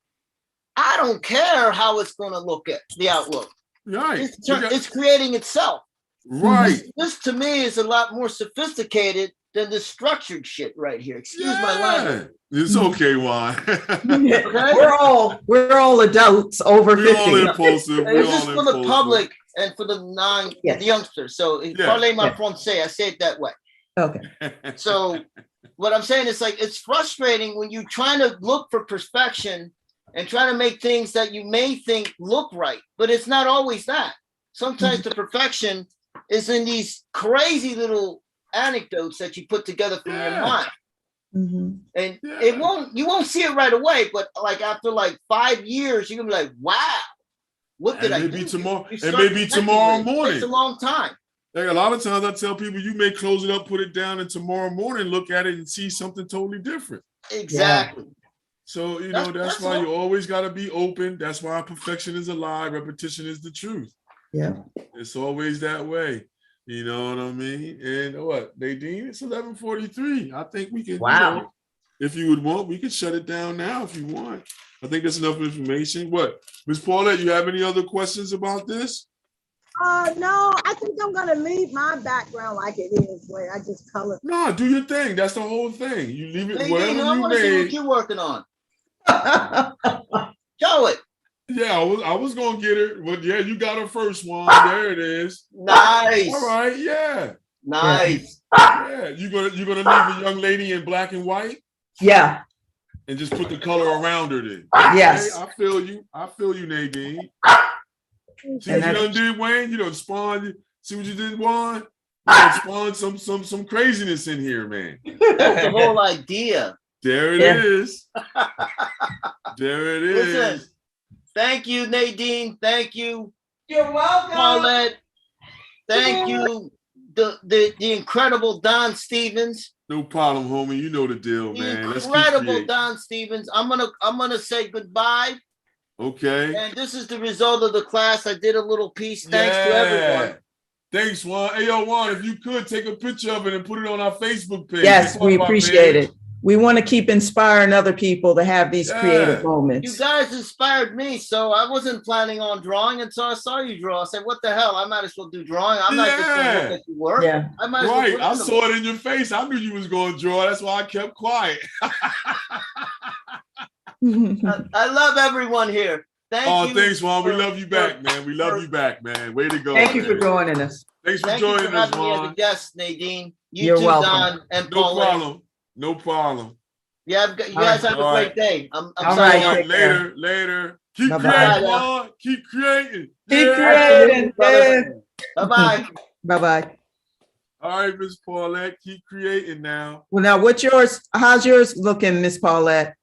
I don't care how it's going to look at the outlook. Right. It's creating itself. Right. This to me is a lot more sophisticated than this structured shit right here. Excuse my language. It's okay, Juan. Okay? We're all adults over 50. We're all impulsive. It's just for the public and for the the youngsters. So parlez-moi français. I say it that way. Okay. So what I'm saying is like, it's frustrating when you're trying to look for perfection and trying to make things that you may think look right, but it's not always that. Sometimes the perfection is in these crazy little anecdotes that you put together from your mind. And you won't see it right away, but like after like 5 years, you're gonna be like, wow, what did I do? It may be tomorrow morning. It's a long time. Like a lot of times I tell people, you may close it up, put it down, and tomorrow morning look at it and see something totally different. Exactly. So, you know, that's why you always got to be open. That's why perfection is a lie. Repetition is the truth. Yeah. It's always that way. You know what I mean? And what, Nadine, it's 11:43. I think we can, wow. You know, if you would want, we can shut it down now if you want. I think that's enough information. What, Ms. Paulette, you have any other questions about this? No, I think I'm gonna leave my background like it is, where I just color. No, do your thing. That's the whole thing. You leave it, Nadine, whatever I you want to see what made. you're working on. Show it. Yeah, I was gonna get her, but yeah, you got her first one. There it is. Nice. All right, yeah. Nice. Yeah, you're gonna leave the young lady in black and white? Yeah. And just put the color around her then. Yes. Okay, I feel you, Nadine. See And what you done did, Wayne? You know, spawn. See what you did, Juan? You spawn some craziness in here, man. That's the whole idea. There it is. There it is. Listen, thank you, Nadine. Thank you, You're welcome. Paulette. Thank you, the incredible Don Stephens. No problem, homie. You know the deal, man. Incredible Don Stephens. I'm gonna say goodbye. Okay. And this is the result of the class. I did a little piece. Thanks to everyone. Thanks, Juan. Hey, yo, Juan, if you could take a picture of it and put it on our Facebook page. Yes, we appreciate it. We want to keep inspiring other people to have these creative moments. You guys inspired me, so I wasn't planning on drawing until I saw you draw. I said, what the hell? I might as well do drawing. I'm not just going to look at your work. Yeah. I might as well Right. I saw it in your face. I knew you was going to draw. That's why I kept quiet. I love everyone here. Thank you. Thanks, Juan. We love you back, man. We love you back, man. Way to go. Thank you for joining us. Thanks for joining us, Juan. Me as a guest, Nadine. You're too, welcome. Don and No Paulette. problem. No problem. Yeah, you guys have a great day. I'm all sorry. right. Later. Keep Bye-bye. creating, Juan. Keep creating. Keep creating. Bye-bye. Bye-bye. All right, Miss Paulette, keep creating now. Well, now what's yours? How's yours looking, Miss Paulette?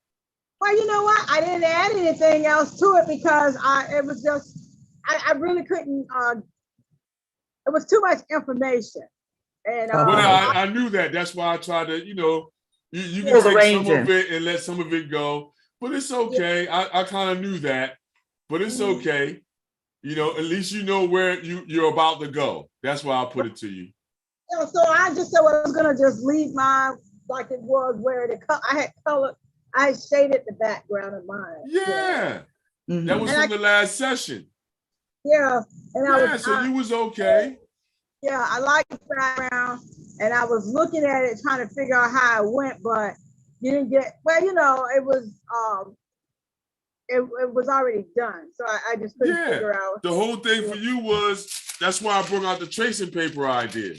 Well, you know what? I didn't add anything else to it because it was just, I really couldn't, it was too much information. And I knew that. That's why I tried to, you know, you can take some of it and let some of it go. But it's okay. Yeah. I kind of knew that, but it's okay. You know, at least you know where you're about to go. That's why I put it to you. Yeah, so I just said, well, I was gonna just leave mine like it was, where I had colored, I shaded the background of mine. Yeah. That was from the last session. Yeah. And so you was okay. Yeah, I like the background, and I was looking at it, trying to figure out how it went, but you didn't get, well, you know, it was already done. So I just couldn't figure out. The whole thing for you was, that's why I brought out the tracing paper idea.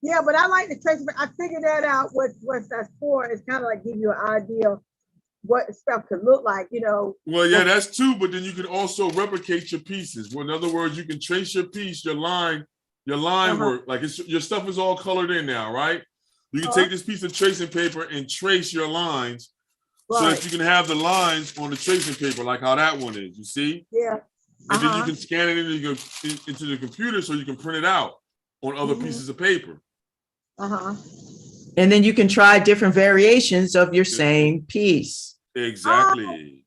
Yeah, but I like the tracing paper. I figured that out, what that's for. It's kind of like give you an idea of what stuff could look like, you know. Well, yeah, that's two, but then you can also replicate your pieces. Well, in other words, you can trace your piece, your line work. Like your stuff is all colored in now, right? You can take this piece of tracing paper and trace your lines so that you can have the lines on the tracing paper, like how that one is, you see? Yeah. And then you can scan it into the computer so you can print it out on other pieces of paper. And then you can try different variations of your same piece. Exactly.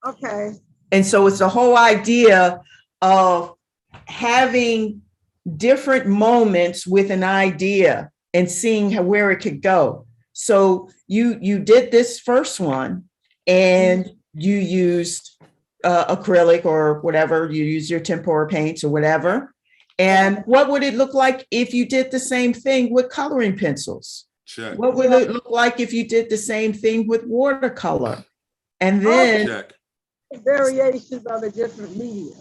Okay. And so it's the whole idea of having different moments with an idea and seeing where it could go. So you did this first one and you used acrylic or whatever, you use your tempera paints or whatever. And what would it look like if you did the same thing with coloring pencils? Check. What would it look like if you did the same thing with watercolor? And then variations of the different media.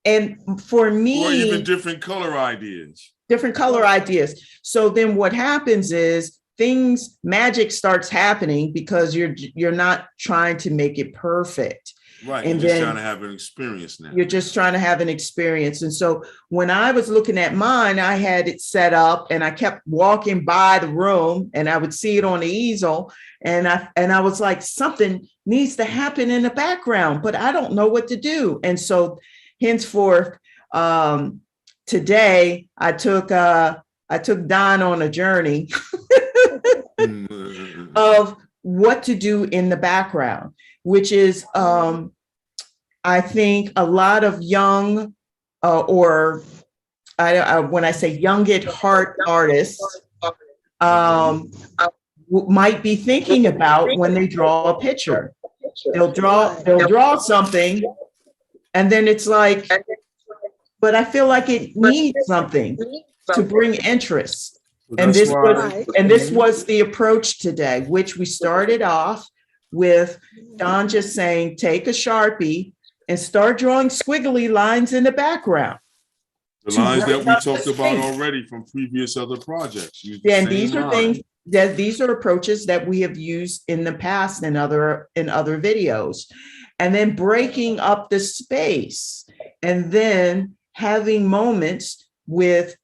And for me, or even different color ideas. different color ideas. So then what happens is magic starts happening because you're not trying to make it perfect. Right. And You're just then trying to have an experience now. you're just trying to have an experience. And so when I was looking at mine, I had it set up and I kept walking by the room and I would see it on the easel. And I was like, something needs to happen in the background, but I don't know what to do. And so henceforth, today I took Don on a journey of what to do in the background, which is, I think a lot of young, when I say young at heart artists, might be thinking about when they draw a picture. They'll draw something, and then it's like, but I feel like it needs something to bring interest. And this was the approach today, which we started off with Don just saying, take a Sharpie and start drawing squiggly lines in the background. The lines that we talked about already from previous other projects. And these are things that these are approaches that we have used in the past in other videos. And then breaking up the space and then having moments with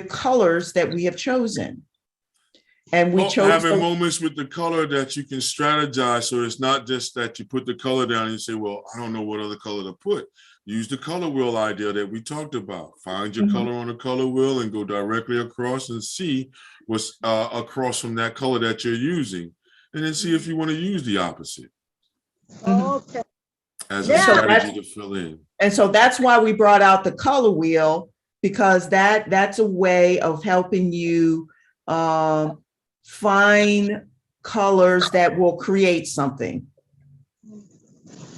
colors that we have chosen. And we chose having moments with the color that you can strategize. So it's not just that you put the color down and you say, well, I don't know what other color to put. Use the color wheel idea that we talked about. Find your color on the color wheel and go directly across and see what's across from that color that you're using. And then see if you want to use the opposite. Okay. As a strategy to fill in. And so that's why we brought out the color wheel, because that's a way of helping you find colors that will create something.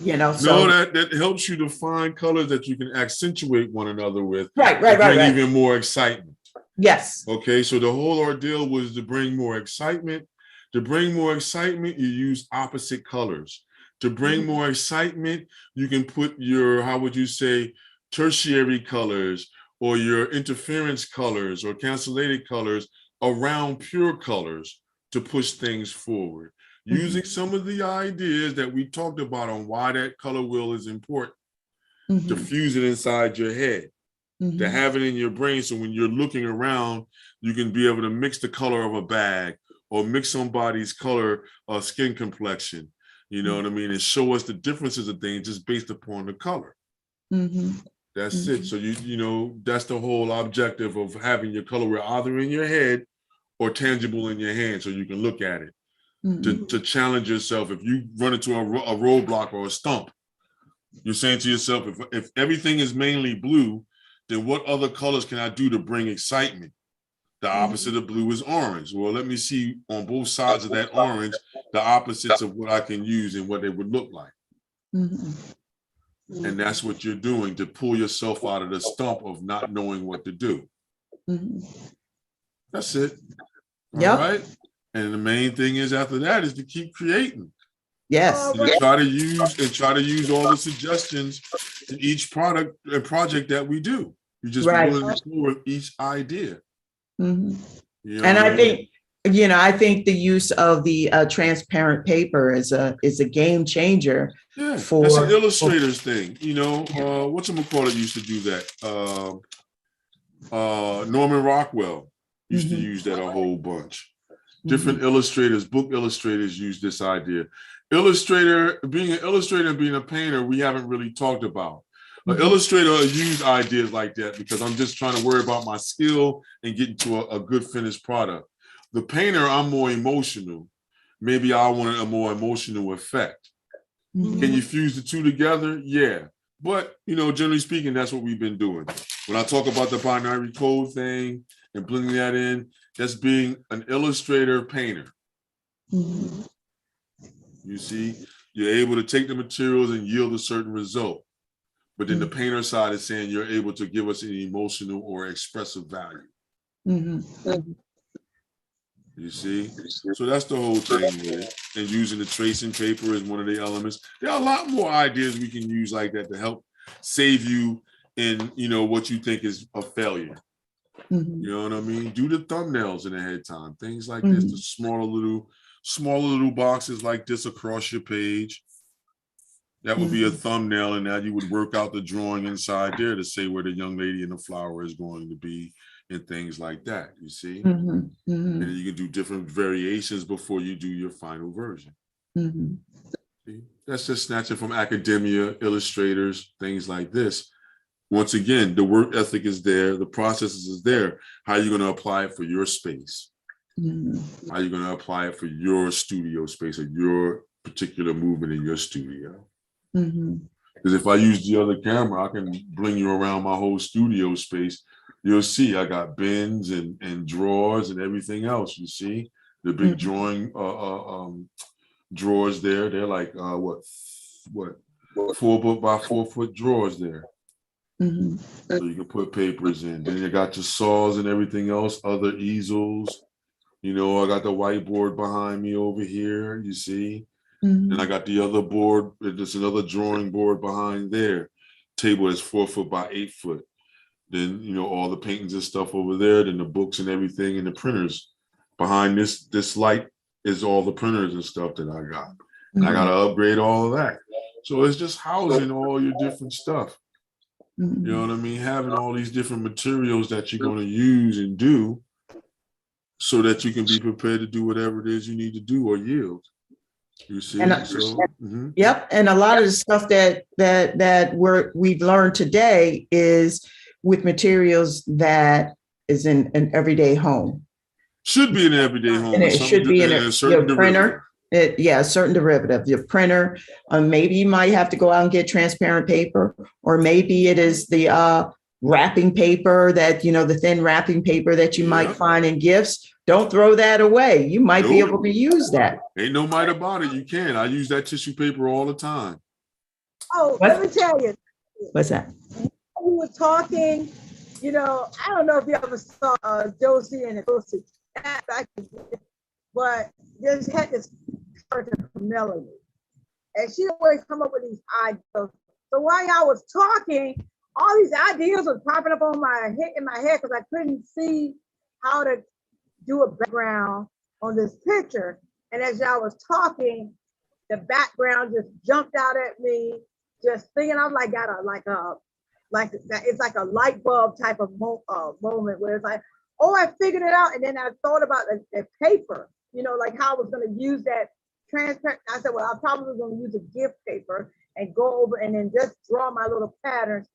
So that helps you to find colors that you can accentuate one another with. Right. Even more excitement. Yes. Okay, so the whole ordeal was to bring more excitement. To bring more excitement, you use opposite colors. To bring more excitement, you can put your, how would you say, tertiary colors or your interference colors or cancellated colors around pure colors to push things forward. Using some of the ideas that we talked about on why that color wheel is important, to fuse it inside your head, to have it in your brain. So when you're looking around, you can be able to mix the color of a bag or mix somebody's color or skin complexion, you know what I mean? And show us the differences of things just based upon the color. That's it. So that's the whole objective of having your color wheel either in your head or tangible in your hand so you can look at it. To challenge yourself. If you run into a roadblock or a stump, you're saying to yourself, if everything is mainly blue, then what other colors can I do to bring excitement? The opposite of blue is orange. Well, let me see on both sides of that orange, the opposites of what I can use and what they would look like. And that's what you're doing to pull yourself out of the stump of not knowing what to do. That's it. All right. And the main thing is after that is to keep creating. Yes. And try to use all the suggestions in each product and project that we do. You just be willing to explore with each idea. And I think, I think the use of the transparent paper is a game changer. Yeah, that's an illustrator's thing. Whatchamacallit used to do that. Norman Rockwell used to use that a whole bunch. Different illustrators, book illustrators use this idea. Being an illustrator and being a painter, we haven't really talked about. An illustrator used ideas like that because I'm just trying to worry about my skill and getting to a good finished product. The painter, I'm more emotional. Maybe I wanted a more emotional effect. Can you fuse the two together? Yeah. But, generally speaking, that's what we've been doing. When I talk about the binary code thing and blending that in, that's being an illustrator painter. You see, you're able to take the materials and yield a certain result. But then the painter side is saying you're able to give us an emotional or expressive value. You see? So that's the whole thing with it. And using the tracing paper is one of the elements. There are a lot more ideas we can use like that to help save you in, what you think is a failure. Mhm. You know what I mean? Do the thumbnails in ahead time, things like this, the smaller little boxes like this across your page. That would be a thumbnail, and now you would work out the drawing inside there to say where the young lady in the flower is going to be and things like that, you see? Mhm. And then Mhm. you can do different variations before you do your final version. Mhm. See? That's just snatching from academia, illustrators, things like this. Once again, the work ethic is there, the processes is there. How are you going to apply it for your space? Mhm. How are you going to apply it for your studio space or your particular movement in your studio? Mhm. Because if I use the other camera, I can bring you around my whole studio space. You'll see I got bins and drawers and everything else. You see the big drawing drawers there. They're like what 4 foot by 4 foot drawers there. Mhm. So you can put papers in. Then you got your saws and everything else, other easels. You know, I got the whiteboard behind me over here, you see. And I Mhm. got the other board, there's another drawing board behind there. Table is 4 foot by 8 foot. Then, you know, all the paintings and stuff over there, then the books and everything and the printers. Behind this light is all the printers and stuff that I got. And I got to upgrade all of that. So it's just housing all your different stuff. You know what I mean? Having all these different materials that you're going to use and do so that you can be prepared to do whatever it is you need to do or yield. You see? And So, yep, and a lot of the stuff that we've learned today is with materials that is in an everyday home. should be an everyday home. And it should be in a certain your derivative. printer. A certain derivative. Your printer. Maybe you might have to go out and get transparent paper, or maybe it is the wrapping paper that, you know, the thin wrapping paper that you might find in gifts. Don't throw that away. You might be able to use that. Ain't no might about it. You can. I use that tissue paper all the time. Oh, let me tell you. What's that? We were talking, you know, I don't know if you ever saw Josie and Josie, but there's had this character Melanie, and she always come up with these ideas. So while y'all was talking, all these ideas was popping up on in my head because I couldn't see how to do a background on this picture. And as y'all was talking, the background just jumped out at me. Just thinking, I'm like, it's like a light bulb type of moment where it's like, oh, I figured it out. And then I thought about the paper, you know, like how I was going to use that transparent. I said, well, I probably was going to use a gift paper and go over and then just draw my little patterns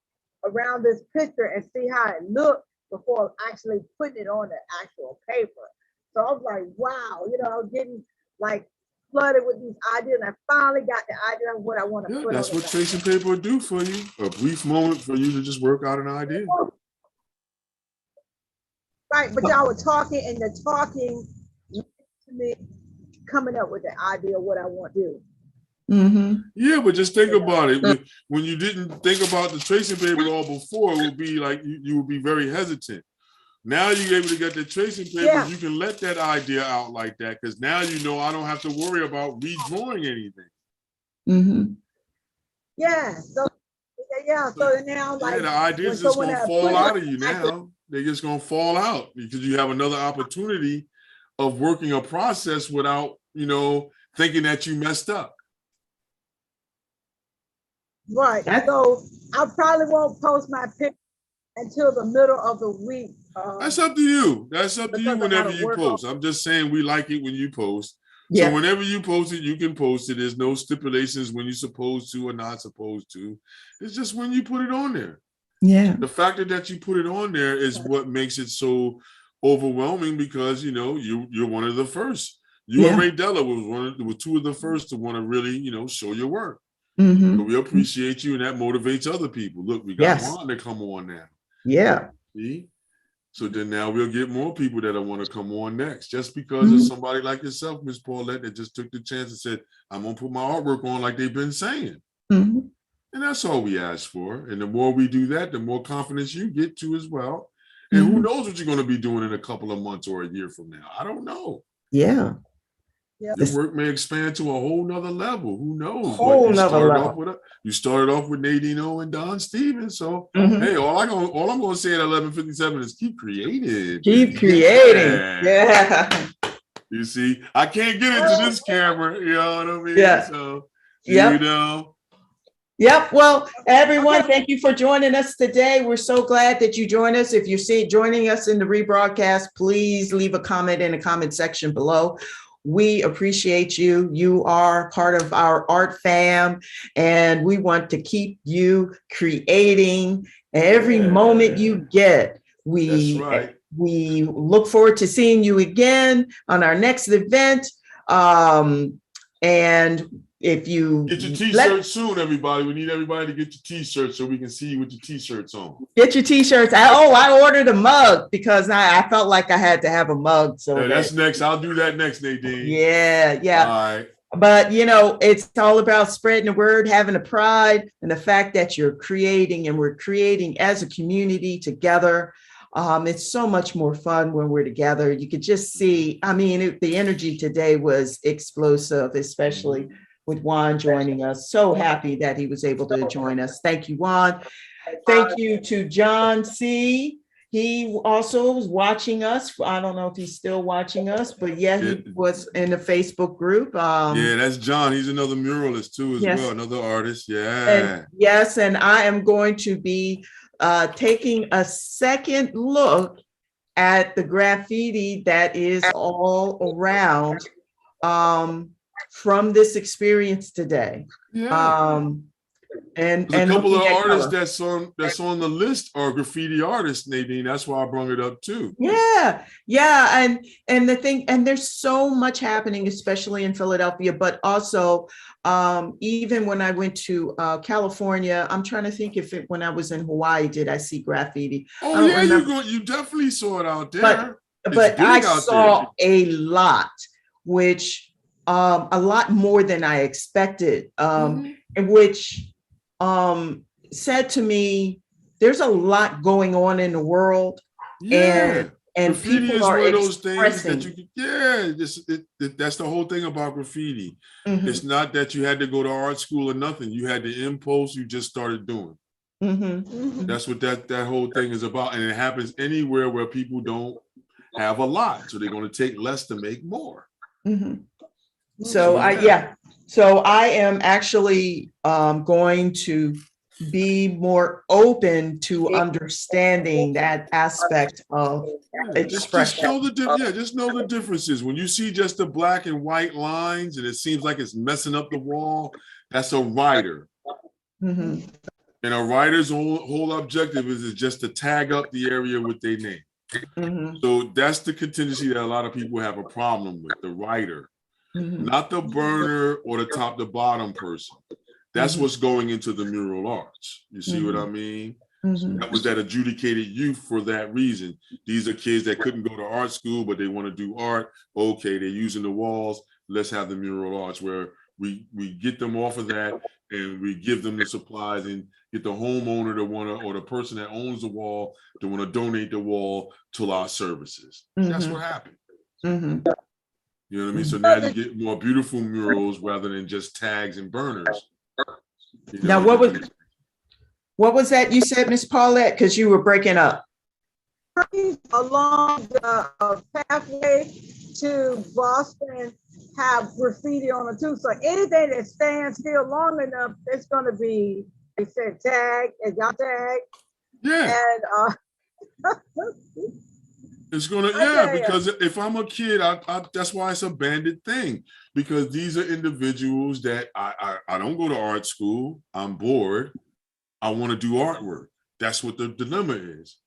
around this picture and see how it looked before actually putting it on the actual paper. So I was like, wow, you know, I was getting like flooded with these ideas. And I finally got the idea of what I want to put. That's what tracing paper will do for you. A brief moment for you to just work out an idea. Right, but y'all were talking, and the talking to me coming up with the idea of what I want to do. Yeah, but just think about it. When you didn't think about the tracing paper at all before, it would be like you would be very hesitant. Now you're able to get the tracing paper, you can let that idea out like that, because now you know I don't have to worry about redrawing anything. Yeah, so now like the ideas just gonna fall out of you now. They're just gonna fall out because you have another opportunity of working a process without, you know, thinking that you messed up. Right. So I probably won't post my picture until the middle of the week. That's up to you. That's up to you whenever you post. I'm just saying we like it when you post. So whenever you post it, you can post it. There's no stipulations when you're supposed to or not supposed to. It's just when you put it on there. Yeah. The fact that you put it on there is what makes it so overwhelming, because you know you're one of the first. You and Ray Della were two of the first to want to really, you know, show your work. So we appreciate you, and that motivates other people. Look, we got Ron to come on now. Yeah. See? So then now we'll get more people that want to come on next, just because of somebody like yourself, Miss Paulette, that just took the chance and said, I'm gonna put my artwork on like they've been saying. And that's all we ask for. And the more we do that, the more confidence you get to as well. And who knows what you're going to be doing in a couple of months or a year from now? I don't know. Yeah. Yeah. Your work may expand to a whole nother level. Who knows? Whole But you nother started level. off with you started off with Nadine and Don Stevens. So Mhm. hey, all I'm gonna say at 11:57 is keep creating. Keep creating. Yeah. You see, I can't get into this camera, you know what I mean? Yeah. So Yep. you know. Yep. Well, everyone, thank you for joining us today. We're so glad that you joined us. If you're joining us in the rebroadcast, please leave a comment in the comment section below. We appreciate you. You are part of our art fam, and we want to keep you creating every moment you get. That's right. We look forward to seeing you again on our next event. And if you get your t-shirts soon, everybody. We need everybody to get your t-shirts so we can see you with your t-shirts on. Get your t-shirts. I ordered a mug because I felt like I had to have a mug. So yeah, that's next. I'll do that next, Nadine. Yeah. All right. But it's all about spreading the word, having a pride, and the fact that you're creating, and we're creating as a community together. It's so much more fun when we're together. You could just see, the energy today was explosive, especially with Juan joining us. So happy that he was able to join us. Thank you, Juan. Thank you to John C. He also was watching us. I don't know if he's still watching us, but yeah, he was in the Facebook group. Yeah, that's John. He's another muralist too, as well, another artist. Yeah. And I am going to be taking a second look at the graffiti that is all around from this experience today. Yeah. And a couple of artists that's on the list are graffiti artists, Nadine. That's why I brought it up too. Yeah. And the thing, and there's so much happening, especially in Philadelphia, but also even when I went to California, I'm trying to think when I was in Hawaii, did I see graffiti? Oh yeah, you definitely saw it out there. But I saw a lot, which a lot more than I expected, and which said to me, there's a lot going on in the world. Yeah. And graffiti people is are one of those things expressing. that that's the whole thing about graffiti. It's not that you had to go to art school or nothing. You had the impulse, you just started doing. That's what that whole thing is about. And it happens anywhere where people don't have a lot. So they're going to take less to make more. So I am actually going to be more open to understanding that aspect of expression. Just know the differences. When you see just the black and white lines and it seems like it's messing up the wall, that's a writer. And a writer's whole objective is just to tag up the area with their name. So that's the contingency that a lot of people have a problem with, the writer. Not the burner or the top to bottom person. That's what's going into the mural arts. You see what I mean? So that was that adjudicated youth for that reason. These are kids that couldn't go to art school, but they want to do art. Okay, they're using the walls. Let's have the mural arts where we get them off of that and we give them the supplies and get the homeowner to want to, or the person that owns the wall to want to donate the wall to our services. That's what happened. You know what I mean? So now you get more beautiful murals rather than just tags and burners. Now, what was that you said, Miss Paulette? Because you were breaking up. Along the pathway to Boston have graffiti on it too. So anything that stands still long enough, it's going to be, they said tag, and y'all tag. Yeah. And it's gonna, because if I'm a kid, I that's why it's a bandit thing, because these are individuals that I don't go to art school. I'm bored. I want to do artwork. That's what the dilemma is.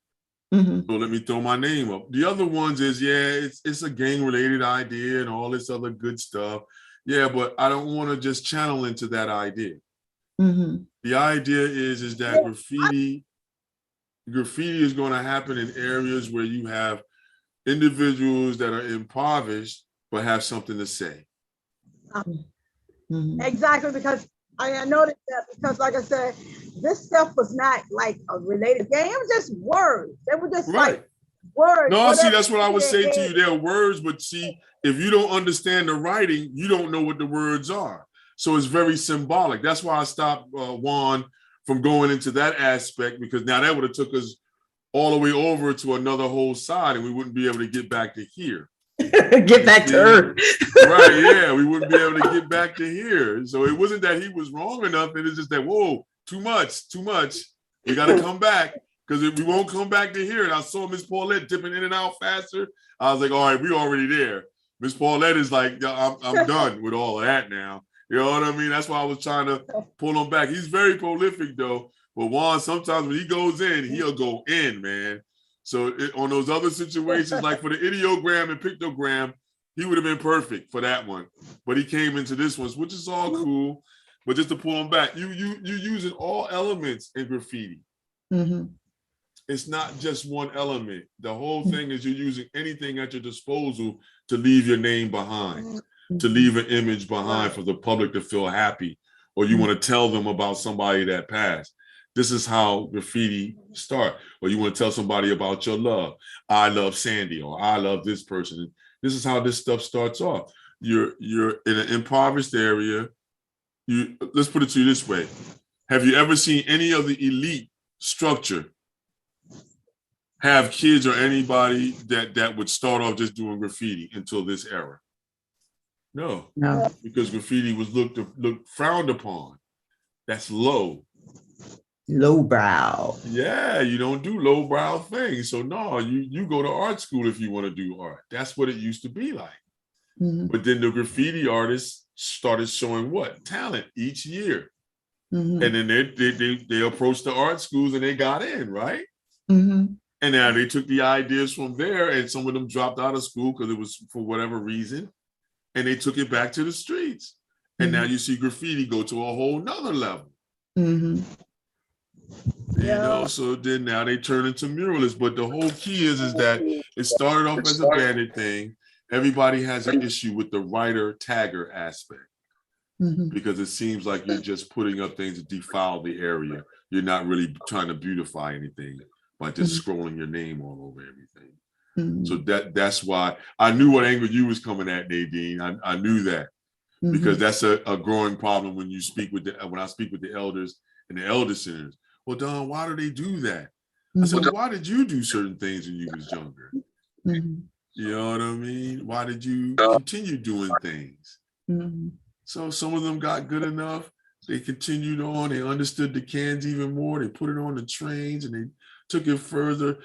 So let me throw my name up. The other ones is, it's a gang related idea and all this other good stuff. Yeah, but I don't want to just channel into that idea. The idea is that graffiti is going to happen in areas where you have individuals that are impoverished but have something to say. Exactly, because I noticed that, because like I said, this stuff was not like a related game. It was just words. They were just like Words. No, see, whatever that's what I would they say to had. you. There are words, but see, if you don't understand the writing, you don't know what the words are. So it's very symbolic. That's why I stopped Juan from going into that aspect, because now that would have took us all the way over to another whole side, and we wouldn't be able to get back to here. Get back to Earth. Right, yeah, we wouldn't be able to get back to here. So it wasn't that he was wrong or nothing. It's just that, whoa, too much. We got to come back, because we won't come back to here. And I saw Miss Paulette dipping in and out faster. I was like, all right, we already there. Miss Paulette is like, I'm done with all of that now. You know what I mean? That's why I was trying to pull him back. He's very prolific, though. But Juan, sometimes when he goes in, he'll go in, man. So on those other situations, like for the ideogram and pictogram, he would have been perfect for that one. But he came into this one, which is all cool. But just to pull him back, you using all elements in graffiti. Mm-hmm. It's not just one element. The whole thing is you're using anything at your disposal to leave your name behind, to leave an image behind for the public to feel happy, or you want to tell them about somebody that passed. This is how graffiti start. Or you want to tell somebody about your love. I love Sandy, or I love this person. This is how this stuff starts off. You're in an impoverished area. Let's put it to you this way. Have you ever seen any of the elite structure have kids or anybody that would start off just doing graffiti until this era? No, because graffiti was looked frowned upon. That's low. Lowbrow. Yeah, you don't do lowbrow things. So no, you go to art school if you want to do art. That's what it used to be like. Mm-hmm. But then the graffiti artists started showing what? Talent each year. Mm-hmm. And then they approached the art schools and they got in, right? Mm-hmm. And now they took the ideas from there, and some of them dropped out of school because it was for whatever reason, and they took it back to the streets. And now you see graffiti go to a whole nother level. Mm-hmm. You know, so then now they turn into muralists. But the whole key is that it started off as a bandit thing. Everybody has an issue with the writer tagger aspect, because it seems like you're just putting up things to defile the area. You're not really trying to beautify anything by just scrolling your name all over everything. So that's why I knew what angle you was coming at, Nadine. I knew that, because that's a growing problem when you speak with when I speak with the elders and the elder centers. Well, Don, why do they do that? I said, well, why did you do certain things when you was younger? You know what I mean? Why did you continue doing things? So some of them got good enough. They continued on. They understood the cans even more. They put it on the trains and they took it further.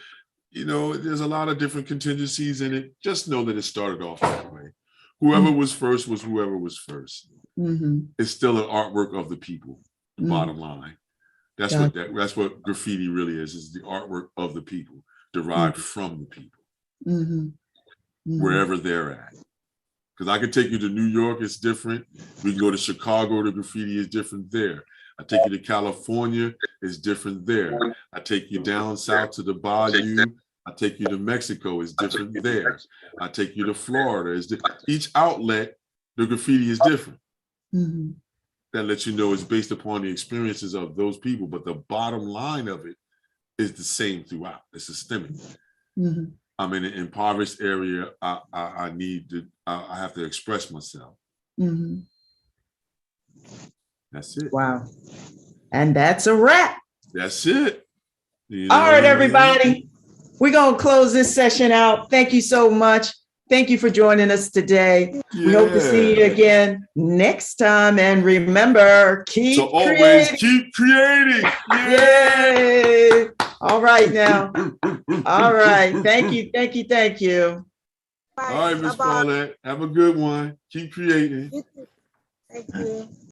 You know, there's a lot of different contingencies in it. Just know that it started off that way. Whoever was first was whoever was first. It's still an artwork of the people, the bottom line. That's what graffiti really is the artwork of the people, derived from the people, wherever they're at. Because I could take you to New York, it's different. We can go to Chicago, the graffiti is different there. I take you to California, it's different there. I take you down south to the Bayou, I take you to Mexico, it's different there. I take you to Florida, each outlet, the graffiti is different. That lets you know it's based upon the experiences of those people, but the bottom line of it is the same throughout. It's systemic. I'm in an impoverished area. I have to express myself. That's it. Wow. And that's a wrap. That's it. You know, all right, everybody. We're going to close this session out. Thank you so much. Thank you for joining us today. We hope to see you again next time. And remember, keep creating. Yay. All right now. All right. Thank you. All right, Miss Paulette. Have a good one. Keep creating. Thank you.